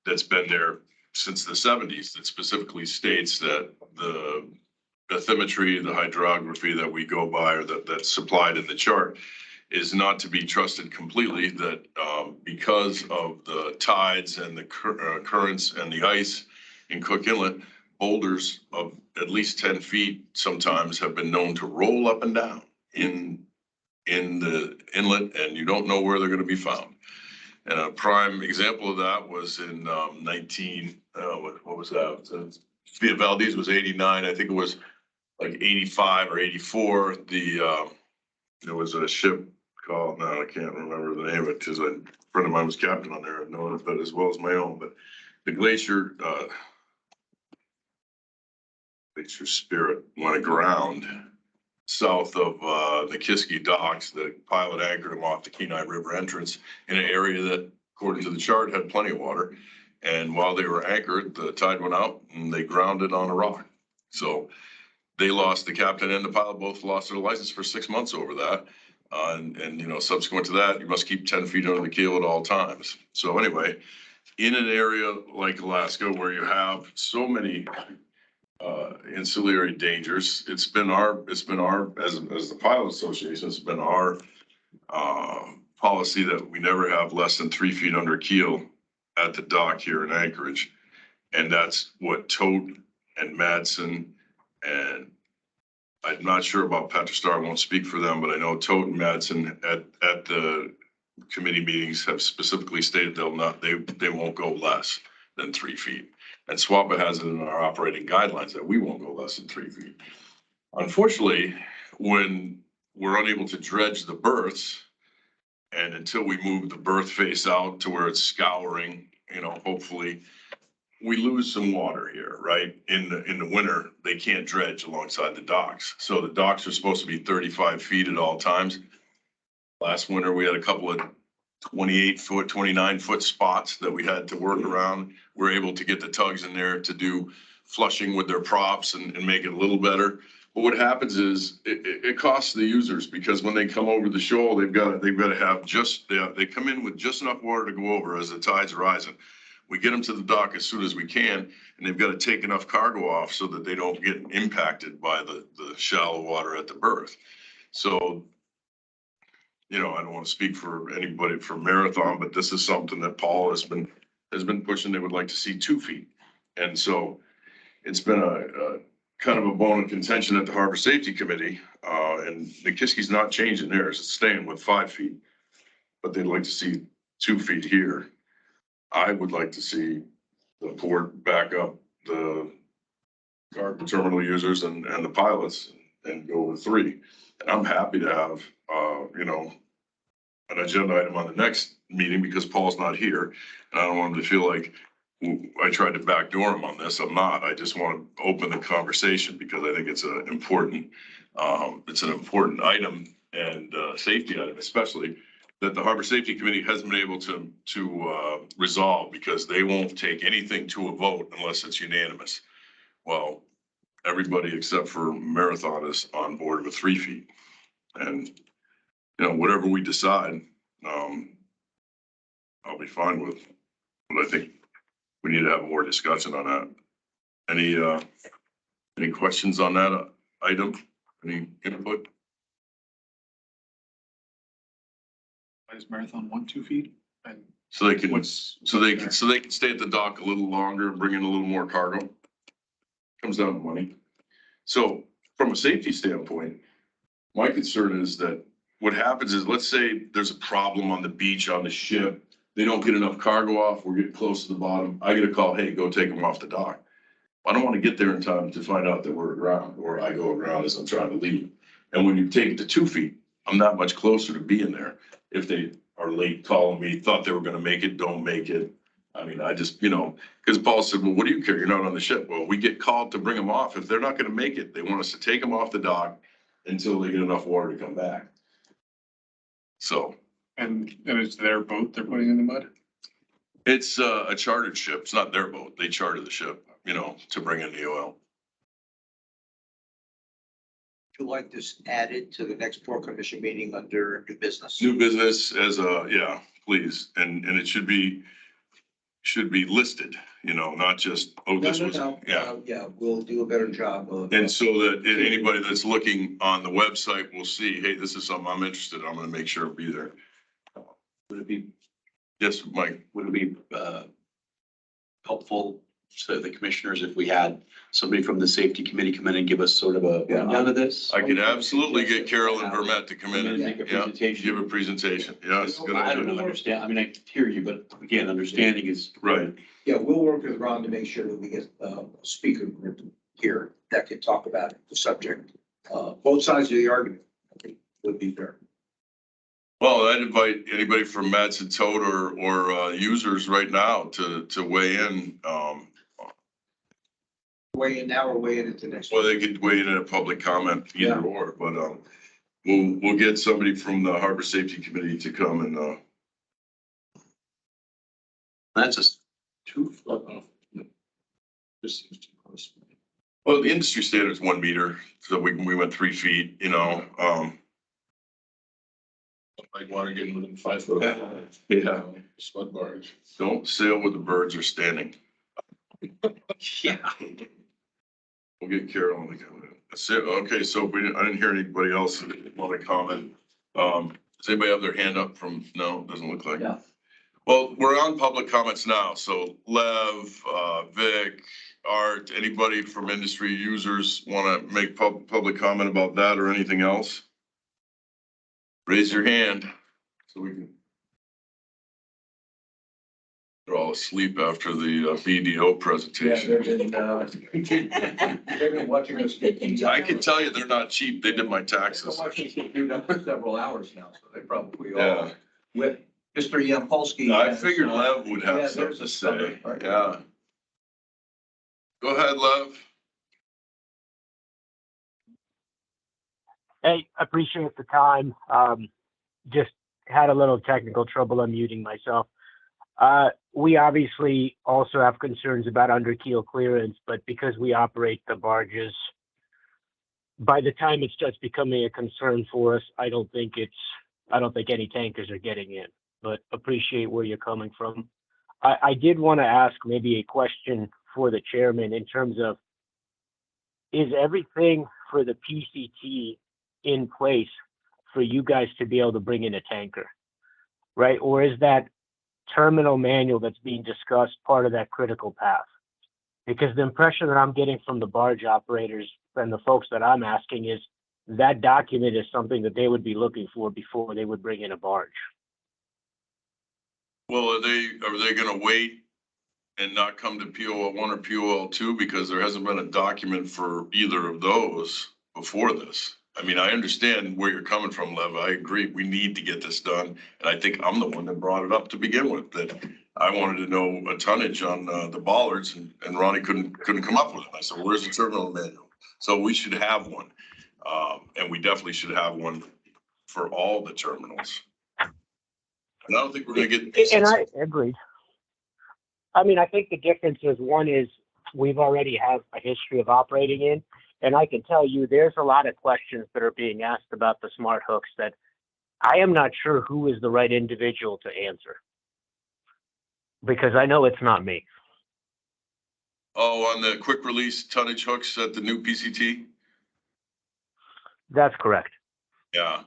that's been there since the 70s that specifically states that the bathymetry, the hydrography that we go by or that's supplied in the chart is not to be trusted completely, that because of the tides and the currents and the ice in Cook Inlet, boulders of at least 10 feet sometimes have been known to roll up and down in the inlet, and you don't know where they're going to be found. And a prime example of that was in what was that? Via Valdez was 89. I think it was like 85 or 84. There was a ship called, no, I can't remember the name of it because a friend of mine was captain on there. I know that as well as my own, but the Glacier Spirit went aground south of the Nikiski docks. The pilot anchored him off the Kenai River entrance in an area that according to the chart, had plenty of water. And while they were anchored, the tide went out and they grounded on a rock. So they lost, the captain and the pilot both lost their license for 6 months over that. And, you know, subsequent to that, you must keep 10 feet under the keel at all times. So anyway, in an area like Alaska where you have so many ancillary dangers, it's been our, as the pilot association, it's been our policy that we never have less than 3 feet under keel at the dock here in Anchorage. And that's what Tote and Madsen, and I'm not sure about Petrostar, I won't speak for them, but I know Tote and Madsen at the committee meetings have specifically stated they won't go less than 3 feet. And SWAPA has it in our operating guidelines that we won't go less than 3 feet. Unfortunately, when we're unable to dredge the berths, and until we move the berth face out to where it's scouring, you know, hopefully, we lose some water here, right? In the winter, they can't dredge alongside the docks. So the docks are supposed to be 35 feet at all times. Last winter, we had a couple of 28-foot, 29-foot spots that we had to work around. We're able to get the tugs in there to do flushing with their props and make it a little better. But what happens is it costs the users, because when they come over the shoal, they've got to have they come in with just enough water to go over as the tide's rising. We get them to the dock as soon as we can, and they've got to take enough cargo off so that they don't get impacted by the shallow water at the berth. So, you know, I don't want to speak for anybody for Marathon, but this is something that Paul has been pushing. They would like to see 2 feet. And so it's been a kind of a bone of contention at the Harbor Safety Committee, and Nikiski's not changing theirs. It's staying with 5 feet, but they'd like to see 2 feet here. I would like to see the port back up the cargo terminal users and the pilots and go with 3. And I'm happy to have, you know, an agenda item on the next meeting because Paul's not here. And I don't want him to feel like I tried to backdoor him on this. I'm not. I just want to open the conversation because I think it's an important item and safety item, especially that the Harbor Safety Committee hasn't been able to resolve because they won't take anything to a vote unless it's unanimous. Well, everybody except for Marathon is on board with 3 feet. And, you know, whatever we decide, I'll be fine with. But I think we need to have more discussion on that. Any questions on that item? Any input? Why does Marathon want 2 feet? And So they can stay at the dock a little longer and bring in a little more cargo. Comes down to money. So from a safety standpoint, my concern is that what happens is, let's say there's a problem on the beach, on the ship. They don't get enough cargo off. We're getting close to the bottom. I get a call, hey, go take them off the dock. I don't want to get there in time to find out that we're aground, or I go aground as I'm trying to leave. And when you take it to 2 feet, I'm not much closer to being there. If they are late calling me, thought they were going to make it, don't make it. I mean, I just, you know, because Paul said, well, what do you care? You're not on the ship. Well, we get called to bring them off. If they're not going to make it, they want us to take them off the dock until they get enough water to come back. So. And it's their boat they're putting in the mud? It's a chartered ship. It's not their boat. They charter the ship, you know, to bring in the oil. Would you like this added to the next Port Commission meeting under new business? New business as yeah, please. And it should be listed, you know, not just, oh, this was, yeah. Yeah, we'll do a better job of. And so that anybody that's looking on the website will see, hey, this is something I'm interested in. I'm going to make sure it'll be there. Would it be, Yes, Mike. would it be helpful to the commissioners if we had somebody from the safety committee come in and give us sort of a rundown of this? I could absolutely get Carolyn Vermette to come in and Make a presentation. give a presentation. Yeah, it's good. I don't understand. I mean, I hear you, but again, understanding is. Right. Yeah, we'll work with Ron to make sure that we get a speaker group here that can talk about the subject. Both sides of the argument, I think, would be fair. Well, I'd invite anybody from Madsen Toad or users right now to weigh in. Weigh in now or weigh in into next. Well, they could weigh in a public comment, either or, but we'll get somebody from the Harbor Safety Committee to come and That's just too far off. Just seems too close. Well, the industry standard is 1 meter, so we went 3 feet, you know, Like water getting within 5 foot. yeah, Spud barge. don't sail where the birds are standing. Yeah. We'll get Carol on the comment. That's it. Okay, so I didn't hear anybody else want to comment. Does anybody have their hand up from, no, doesn't look like. Yeah. Well, we're on public comments now, so Lev, Vic, Art, anybody from industry users want to make public comment about that or anything else? Raise your hand so we can. They're all asleep after the BDO presentation. They've been watching us. I can tell you they're not cheap. They did my taxes. Watching us do that for several hours now, so they probably all. Yeah. With Mr. Yampolsky. I figured Lev would have something to say. Yeah. Go ahead, Lev. Hey, appreciate the time. Just had a little technical trouble unmuting myself. We obviously also have concerns about under keel clearance, but because we operate the barges, by the time it starts becoming a concern for us, I don't think any tankers are getting in, but appreciate where you're coming from. I did want to ask maybe a question for the chairman in terms of, is everything for the PCT in place for you guys to be able to bring in a tanker, right? Or is that terminal manual that's being discussed part of that critical path? Because the impression that I'm getting from the barge operators and the folks that I'm asking is that document is something that they would be looking for before they would bring in a barge. Well, are they gonna wait and not come to POL 1 or POL 2 because there hasn't been a document for either of those before this? I mean, I understand where you're coming from, Lev. I agree. We need to get this done. And I think I'm the one that brought it up to begin with, that I wanted to know a tonnage on the bollards and Ronnie couldn't come up with it. I said, where's the terminal manual? So we should have one. And we definitely should have one for all the terminals. And I don't think we're gonna get. And I agreed. I mean, I think the difference is one is we've already have a history of operating in, and I can tell you there's a lot of questions that are being asked about the smart hooks that I am not sure who is the right individual to answer, because I know it's not me. Oh, on the quick release tonnage hooks at the new PCT? That's correct. Yeah.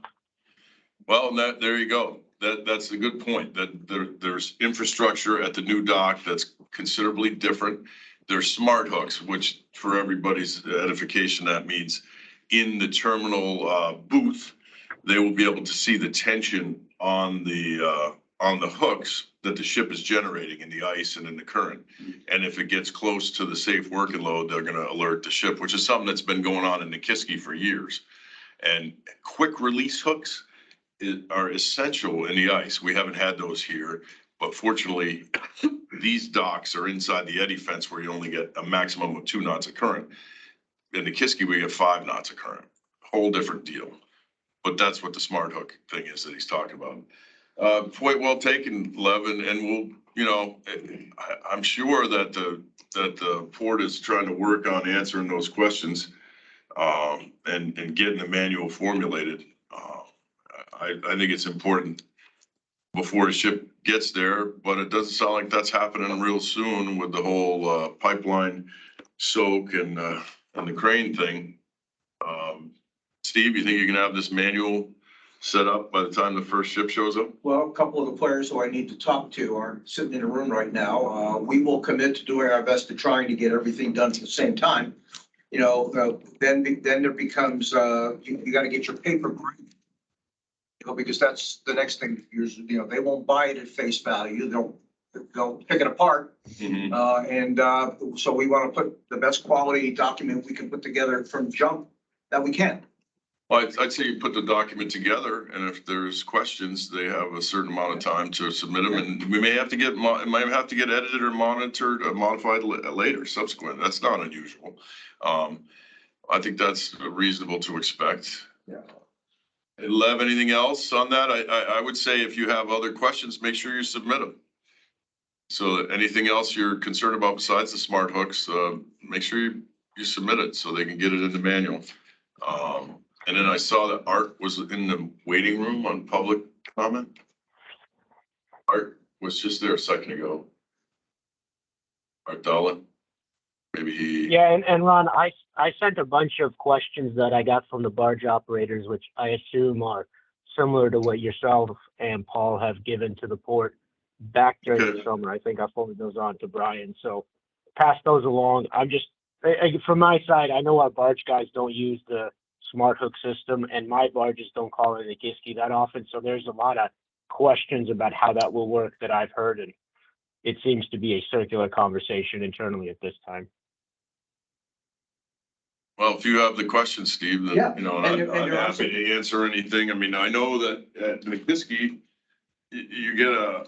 Well, there you go. That's a good point, that there's infrastructure at the new dock that's considerably different. There's smart hooks, which for everybody's edification, that means in the terminal booth, they will be able to see the tension on the hooks that the ship is generating in the ice and in the current. And if it gets close to the safe working load, they're going to alert the ship, which is something that's been going on in Nikiski for years. And quick release hooks are essential in the ice. We haven't had those here, but fortunately, these docks are inside the eddy fence where you only get a maximum of 2 knots of current. In the Kiski, we get 5 knots of current. Whole different deal. But that's what the smart hook thing is that he's talking about. Point well taken, Lev, and we'll, you know, I'm sure that the port is trying to work on answering those questions and getting the manual formulated. I think it's important before the ship gets there, but it doesn't sound like that's happening real soon with the whole pipeline soak and the crane thing. Steve, you think you can have this manual set up by the time the first ship shows up? Well, a couple of the players who I need to talk to are sitting in a room right now. We will commit to doing our best to trying to get everything done at the same time. You know, then there becomes, you got to get your paper grade. You know, because that's the next thing. You know, they won't buy it at face value. They'll pick it apart. Mm-hmm. So we want to put the best quality document we can put together from jump that we can. Well, I'd say you put the document together, and if there's questions, they have a certain amount of time to submit them, and we may have to get edited or monitored, modified later, subsequent. That's not unusual. I think that's reasonable to expect. Yeah. Lev, anything else on that? I would say if you have other questions, make sure you submit them. So anything else you're concerned about besides the smart hooks, make sure you submit it so they can get it in the manual. And then I saw that Art was in the waiting room on public comment. Art was just there a second ago. Art Dowling. Maybe he. Yeah, and Ron, I sent a bunch of questions that I got from the barge operators, which I assume are similar to what yourself and Paul have given to the port back during the summer. I think I forwarded those on to Brian, so pass those along. I'm just, from my side, I know our barge guys don't use the smart hook system, and my barges don't call it a Giski that often, so there's a lot of questions about how that will work that I've heard, and it seems to be a circular conversation internally at this time. Well, if you have the question, Steve, then, Yeah, you know, and I'm you're happy to answer anything. I mean, I know that at McKiskey, you get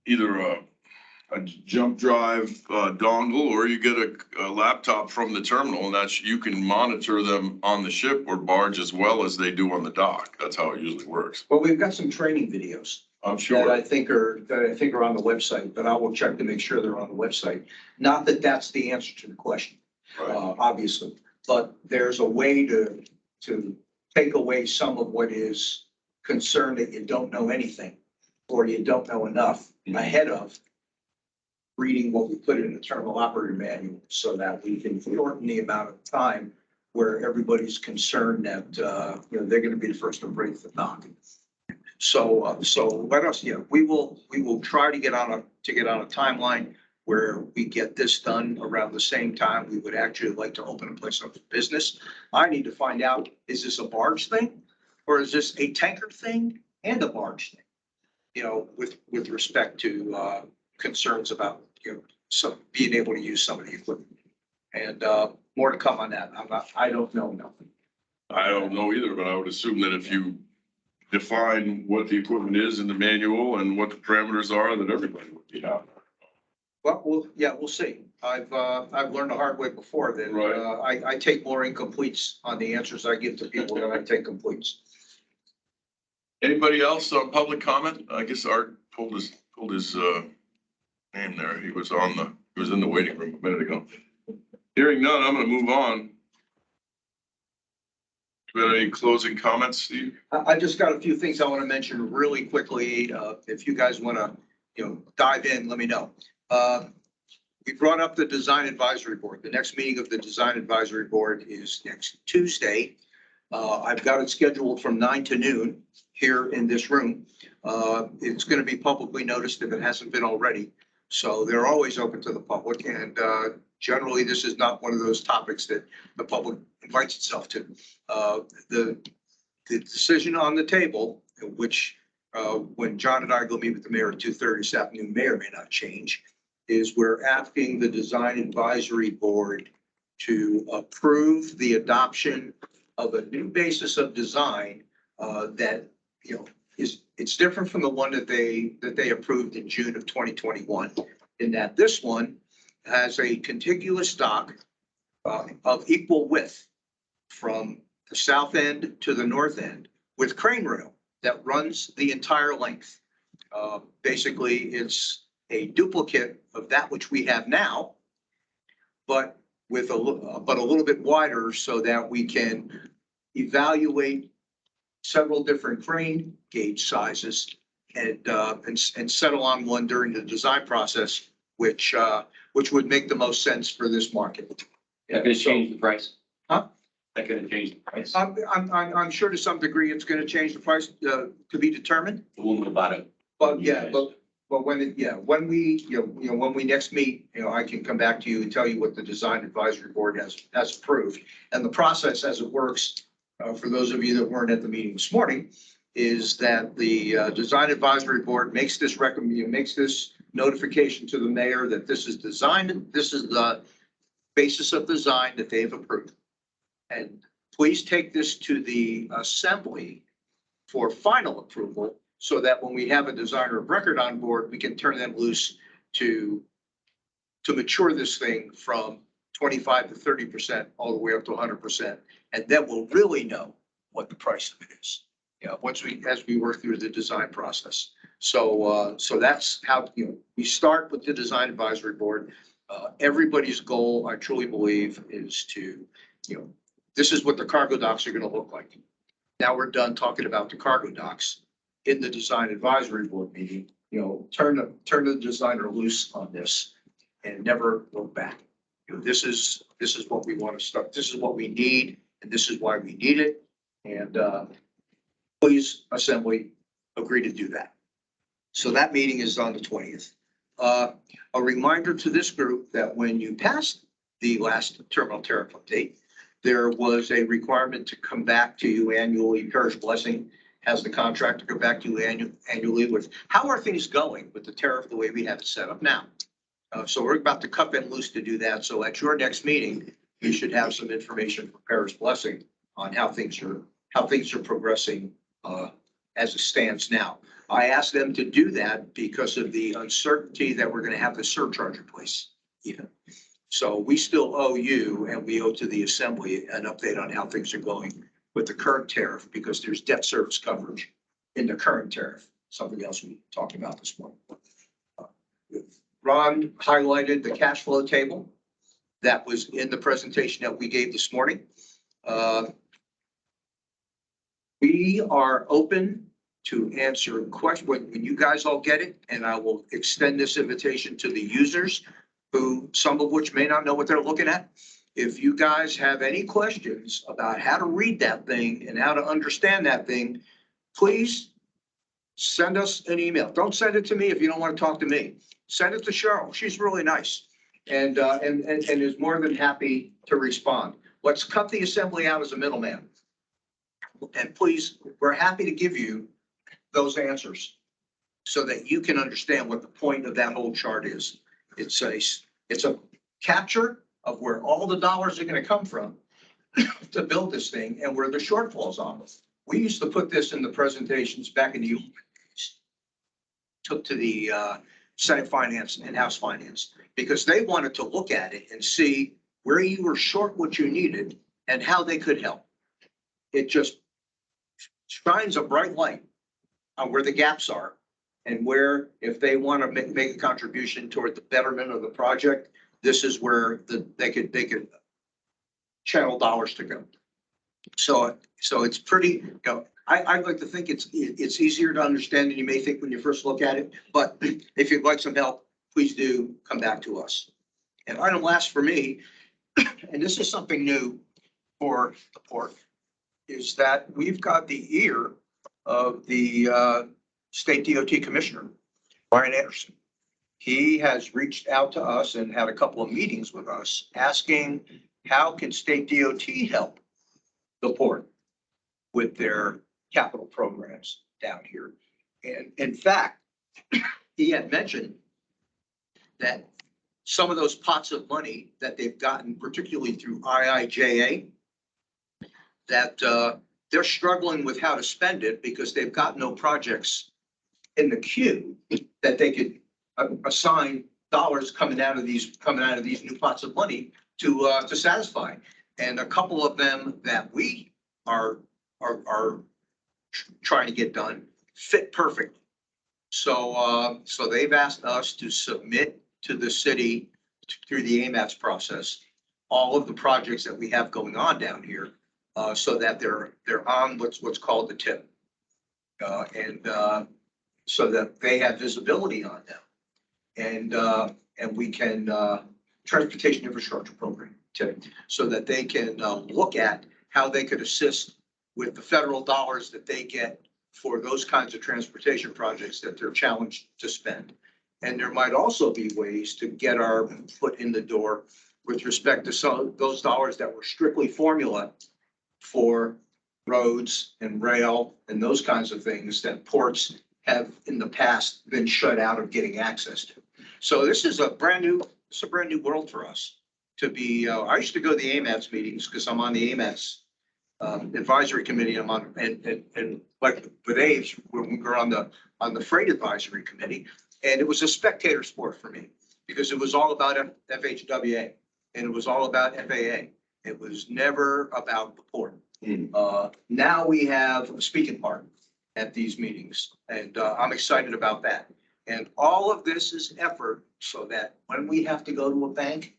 either a jump drive dongle, or you get a laptop from the terminal, and that's, you can monitor them on the ship or barge as well as they do on the dock. That's how it usually works. Well, we've got some training videos. I'm sure. That I think are on the website, but I will check to make sure they're on the website. Not that that's the answer to the question, obviously, but there's a way to take away some of what is concern that you don't know anything or you don't know enough ahead of reading what we put in the terminal operator manual, so that we can shorten the amount of time where everybody's concerned that, they're gonna be the first to break the knock. So what else? Yeah, we will try to get on a timeline where we get this done around the same time. We would actually like to open a place up for business. I need to find out, is this a barge thing or is this a tanker thing and a barge thing? You know, with respect to concerns about, some being able to use some of the equipment. And more to come on that. I don't know nothing. I don't know either, but I would assume that if you define what the equipment is in the manual and what the parameters are, that everybody would be happy. Well, we'll see. I've learned the hard way before that I take more incompletes on the answers I give to people than I take completes. Anybody else on public comment? I guess Art pulled his name there. He was in the waiting room a minute ago. Hearing none, I'm gonna move on. Do you have any closing comments, Steve? I just got a few things I want to mention really quickly. If you guys want to, dive in, let me know. We brought up the design advisory board. The next meeting of the design advisory board is next Tuesday. I've got it scheduled from 9 to noon here in this room. It's going to be publicly noticed if it hasn't been already. So they're always open to the public, and generally this is not one of those topics that the public invites itself to. The decision on the table, which when John and I go meet with the mayor at 2:30 this afternoon, may or may not change, is we're asking the design advisory board to approve the adoption of a new basis of design that, it's different from the one that they approved in June of 2021, in that this one has a contiguous dock of equal width from the south end to the north end with crane rail that runs the entire length. Basically, it's a duplicate of that which we have now, but with a little bit wider, so that we can evaluate several different crane gauge sizes and settle on one during the design process, which would make the most sense for this market. That could change the price. Huh? That could change the price. I'm sure to some degree it's gonna change the price to be determined. We'll know about it. But yeah, but when we next meet, I can come back to you and tell you what the design advisory board has approved. And the process as it works, for those of you that weren't at the meeting this morning, is that the design advisory board makes this notification to the mayor that this is the basis of design that they've approved. And please take this to the assembly for final approval, so that when we have a designer of record on board, we can turn them loose to mature this thing from 25 to 30% all the way up to 100%. And then we'll really know what the price of it is. as we work through the design process. So that's how, we start with the design advisory board. Everybody's goal, I truly believe, is to, this is what the cargo docks are gonna look like. Now we're done talking about the cargo docks in the design advisory board meeting, turn the designer loose on this and never look back. This is what we want to start. This is what we need, and this is why we need it. And please, Assembly, agree to do that. So that meeting is on the 20th. A reminder to this group that when you passed the last terminal tariff update, there was a requirement to come back to you annually. Parish Blessing has the contract to go back to you annually with how are things going with the tariff the way we have it set up now. So we're about to cut them loose to do that. So at your next meeting, you should have some information from Parish Blessing on how things are progressing as it stands now. I asked them to do that because of the uncertainty that we're going to have the surcharge in place. So we still owe you, and we owe to the Assembly, an update on how things are going with the current tariff, because there's debt service coverage in the current tariff, something else we talked about this morning. Ron highlighted the cash flow table that was in the presentation that we gave this morning. We are open to answer questions when you guys all get it, and I will extend this invitation to the users, who some of which may not know what they're looking at. If you guys have any questions about how to read that thing and how to understand that thing, please send us an email. Don't send it to me if you don't want to talk to me. Send it to Cheryl. She's really nice and is more than happy to respond. Let's cut the Assembly out as a middleman. And please, we're happy to give you those answers so that you can understand what the point of that whole chart is. It's a capture of where all the dollars are going to come from to build this thing and where the shortfalls are. We used to put this in the presentations back in the took to the Senate Finance and House Finance, because they wanted to look at it and see where you were short what you needed and how they could help. It just shines a bright light on where the gaps are and where, if they want to make a contribution toward the betterment of the project, this is where they could channel dollars to go. So it's pretty, I like to think it's easier to understand than you may think when you first look at it. But if you'd like some help, please do come back to us. And item last for me, and this is something new for the port, is that we've got the ear of the State DOT Commissioner, Brian Anderson. He has reached out to us and had a couple of meetings with us asking how can State DOT help the port with their capital programs down here. And in fact, he had mentioned that some of those pots of money that they've gotten, particularly through IIJA, that they're struggling with how to spend it because they've got no projects in the queue that they could assign dollars coming out of these new pots of money to satisfy. And a couple of them that we are trying to get done fit perfect. So they've asked us to submit to the city through the AMATS process all of the projects that we have going on down here, so that they're on what's called the tip, and so that they have visibility on them, and we can transportation infrastructure program tip, so that they can look at how they could assist with the federal dollars that they get for those kinds of transportation projects that they're challenged to spend. And there might also be ways to get our foot in the door with respect to some of those dollars that were strictly formula for roads and rail and those kinds of things that ports have in the past been shut out of getting access to. So this is a brand new world for us to be. I used to go to the AMATS meetings because I'm on the AMATS advisory committee. I'm on, and like with Aves, we were on the freight advisory committee, and it was a spectator sport for me because it was all about FHWA and it was all about FAA. It was never about the port. Now we have a speaking part at these meetings, and I'm excited about that. And all of this is effort so that when we have to go to a bank,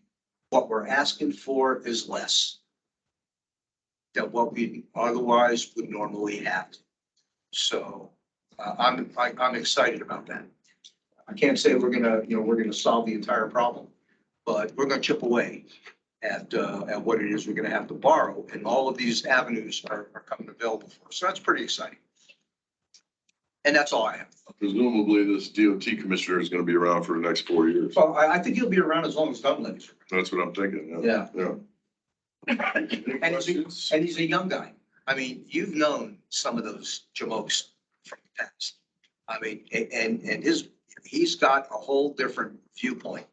what we're asking for is less than what we otherwise would normally have. So I'm excited about that. I can't say we're gonna solve the entire problem, but we're gonna chip away at what it is we're gonna have to borrow, and all of these avenues are coming available for us. So that's pretty exciting. And that's all I have. Presumably, this DOT commissioner is gonna be around for the next 4 years. So I think he'll be around as long as Dunleavy's. That's what I'm thinking. Yeah. Yeah. Any questions? And he's a young guy. I mean, you've known some of those jamokes from the past. I mean, and he's got a whole different viewpoint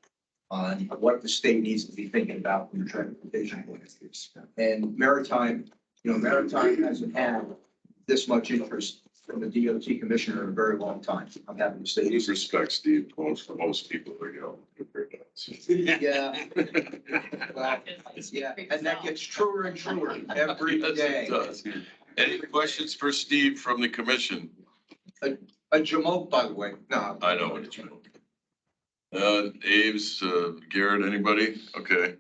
on what the state needs to be thinking about in transportation. And Maritime hasn't had this much interest from the DOT commissioner in a very long time. I'm happy to say. Please respect Steve, most people are, you know. Yeah. Well, yeah, and that gets truer and truer every Yes, day. it does. Any questions for Steve from the commission? A jamoke, by the way. No. I know what it's. Aves, Garrett, anybody? Okay,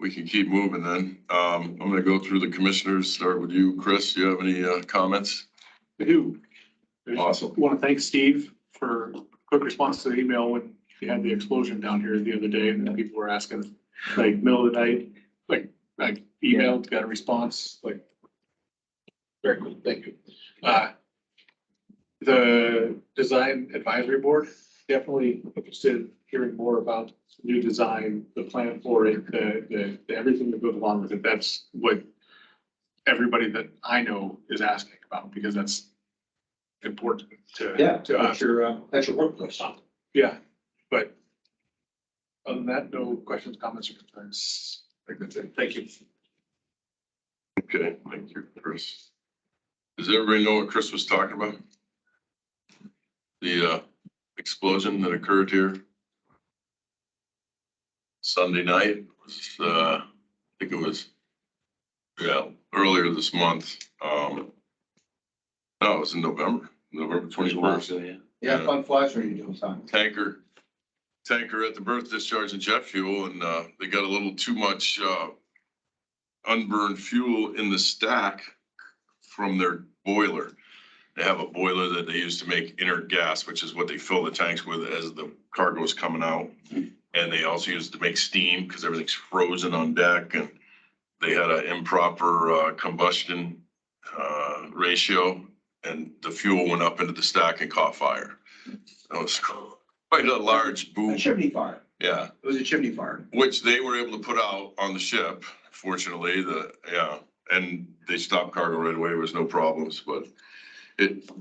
we can keep moving then. I'm gonna go through the commissioners, start with you, Chris. Do you have any comments? I do. Awesome. Want to thank Steve for quick response to the email when you had the explosion down here the other day and people were asking, like, middle of the night, like emailed, got a response, like, very cool, thank you. The design advisory board, definitely interested in hearing more about new design, the plan for it, the everything that goes along with it. That's what everybody that I know is asking about, because that's important to. Yeah, to us. that's your workplace. Yeah, but other than that, no questions, comments, or concerns. I think that's it. Thank you. Okay, thank you, Chris. Does everybody know what Chris was talking about? The explosion that occurred here Sunday night was, I think it was, yeah, earlier this month. No, it was in November 21st. Yeah, fun flash when you're doing time. Tanker at the berth discharging jet fuel, and they got a little too much unburned fuel in the stack from their boiler. They have a boiler that they use to make inert gas, which is what they fill the tanks with as the cargo is coming out. And they also use it to make steam because everything's frozen on deck, and they had an improper combustion ratio, and the fuel went up into the stack and caught fire. That was quite a large boom. A chimney fire. Yeah. It was a chimney fire. Which they were able to put out on the ship, fortunately, and they stopped cargo right away. There was no problems, but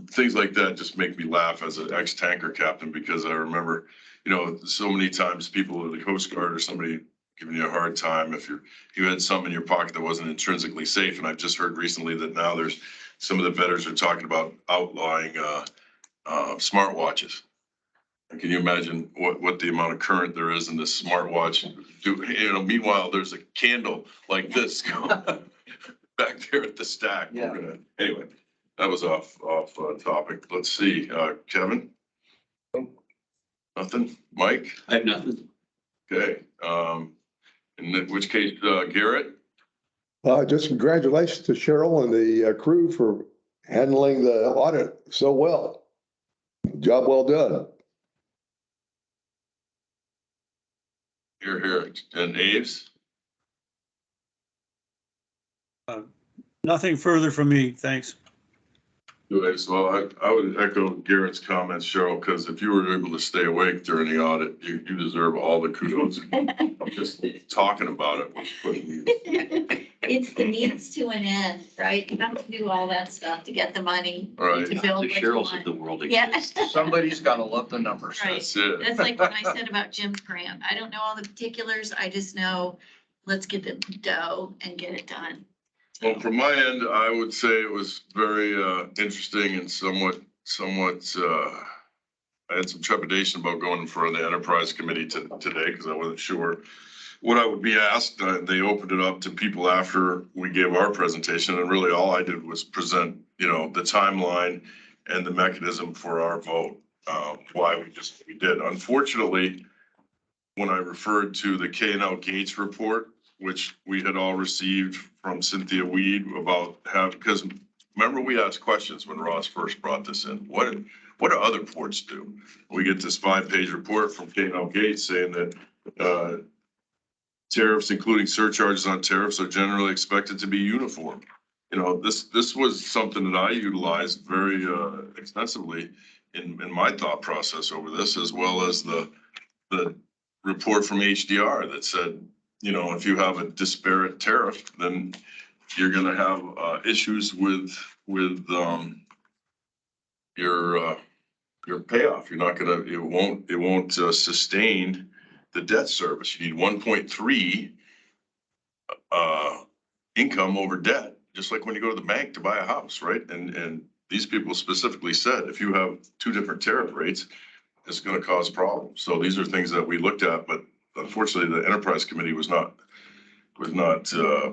things like that just make me laugh as an ex-tanker captain, because I remember, so many times people at the Coast Guard or somebody giving you a hard time if you had something in your pocket that wasn't intrinsically safe. And I've just heard recently that now there's some of the veterans are talking about outlawing smartwatches. And can you imagine what the amount of current there is in this smartwatch? Meanwhile, there's a candle like this going back there at the stack. Yeah. Anyway, that was off topic. Let's see, Kevin? Nothing? Mike? I have nothing. Okay, in which case, Garrett? Just congratulations to Cheryl and the crew for handling the audit so well. Job well done. Here. And Aves? Nothing further from me, thanks. Good. So I would echo Garrett's comments, Cheryl, because if you were able to stay awake during the audit, you deserve all the kudos. Just talking about it was putting you. It's the means to an end, right? You have to do all that stuff to get the money. All right. To build what you Cheryls want. of the world Yeah. exist. Somebody's gotta love the numbers. Right. That's it. That's like what I said about Jim's grant. I don't know all the particulars. I just know, let's get the dough and get it done. Well, from my end, I would say it was very interesting and somewhat. I had some trepidation about going in front of the enterprise committee today because I wasn't sure. what I would be asked, they opened it up to people after we gave our presentation, and really all I did was present, you know, the timeline and the mechanism for our vote, why we did. Unfortunately, when I referred to the K&L Gates report, which we had all received from Cynthia Weed about because remember we asked questions when Ross first brought this in. What do other ports do? We get this 5-page report from K&L Gates saying that tariffs, including surcharges on tariffs, are generally expected to be uniform. You know, this was something that I utilized very extensively in my thought process over this, as well as the report from HDR that said, you know, if you have a disparate tariff, then you're gonna have issues with your payoff. You're not gonna, it won't sustain the debt service. You need 1.3 income over debt, just like when you go to the bank to buy a house, right? And these people specifically said, if you have 2 different tariff rates, it's gonna cause problems. So these are things that we looked at, but unfortunately, the enterprise committee was not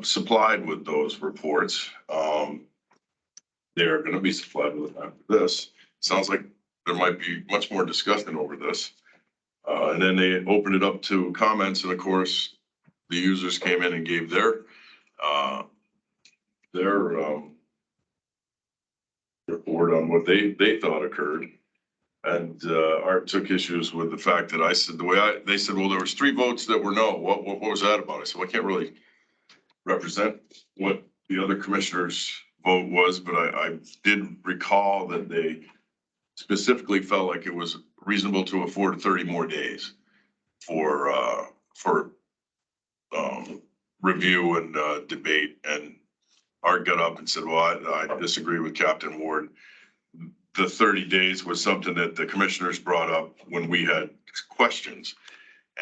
supplied with those reports. They're gonna be supplied with after this. Sounds like there might be much more discussion over this. And then they opened it up to comments, and of course, the users came in and gave their report on what they thought occurred. And Art took issues with the fact that I said, they said, well, there was 3 votes that were no. What was that about? I said, well, I can't really represent what the other commissioners' vote was, but I did recall that they specifically felt like it was reasonable to afford 30 more days for review and debate. And Art got up and said, well, I disagree with Captain Ward. The 30 days was something that the commissioners brought up when we had questions.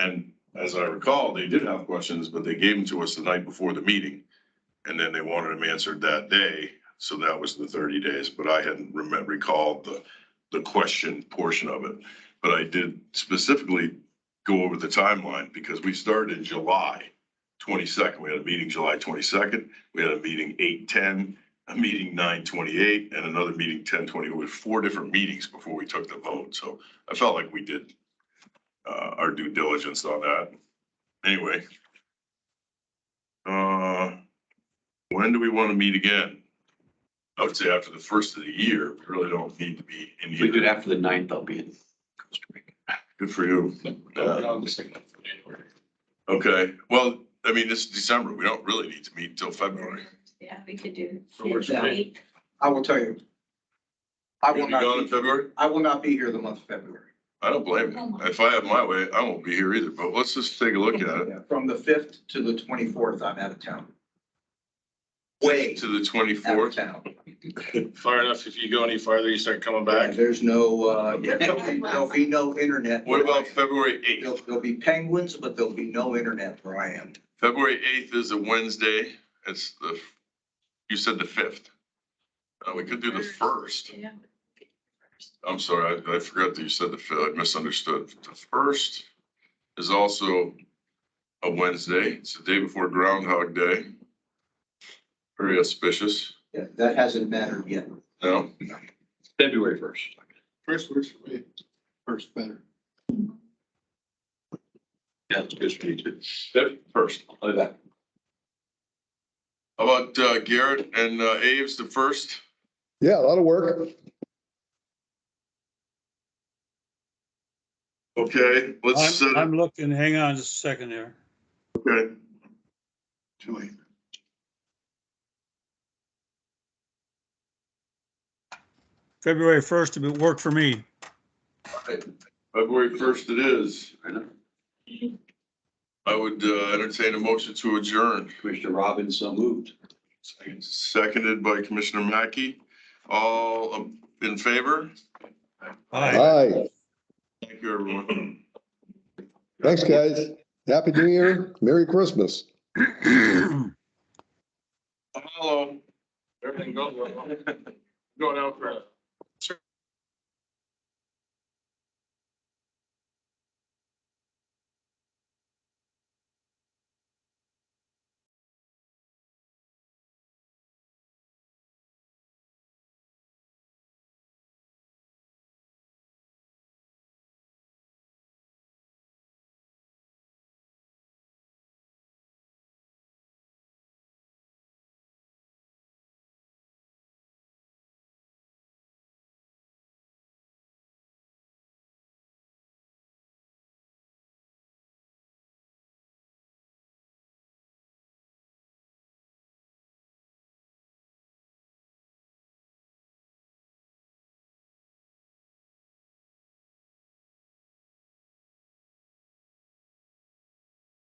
And as I recall, they did have questions, but they gave them to us the night before the meeting. And then they wanted them answered that day. So that was the 30 days, but I hadn't recalled the question portion of it. But I did specifically go over the timeline because we started in July 22nd. We had a meeting July 22nd. We had a meeting 8/10. A meeting 9/28 and another meeting 10/20. It was 4 different meetings before we took the vote. So I felt like we did our due diligence on that. Anyway, when do we want to meet again? I would say after the first of the year. We really don't need to be in. If we do it after the 9th, I'll be in Costa Rica. Good for you. Okay. Well, I mean, this is December. We don't really need to meet until February. Yeah, we could do. I will tell you. I Will will you be gone in not, February? I will not be here the month of February. I don't blame you. If I have my way, I won't be here either, but let's just take a look at it. Yeah, from the 5th to the 24th, I'm out of town. Way To the out of 24th. town. Far enough, if you go any farther, you start coming Yeah, back. there's no, there'll be no internet. What about February 8th? There'll be penguins, but there'll be no internet where I am. February 8th is a Wednesday. It's you said the 5th. We could do the 1st. Yeah. I'm sorry, I forgot that you said the 5th. I misunderstood. The 1st is also a Wednesday. It's the day before Groundhog Day. Very auspicious. Yeah, that hasn't mattered yet. No? February 1st. First works for me. First better. Yeah, it's good for me too. First. I'll do that. How about Garrett and Aves, the 1st? Yeah, that'll work. Okay, let's set it. I'm looking, hang on just a second there. Okay. Too late. February 1st would work for me. February 1st it is. I know. I would entertain a motion to adjourn. Commissioner Robbins, so moved. Seconded by Commissioner Mackey. All in favor? Aye. Hi, Thank you, everyone. thanks, guys. Happy New Year. Merry Christmas. Hello. Everything goes well. Going out for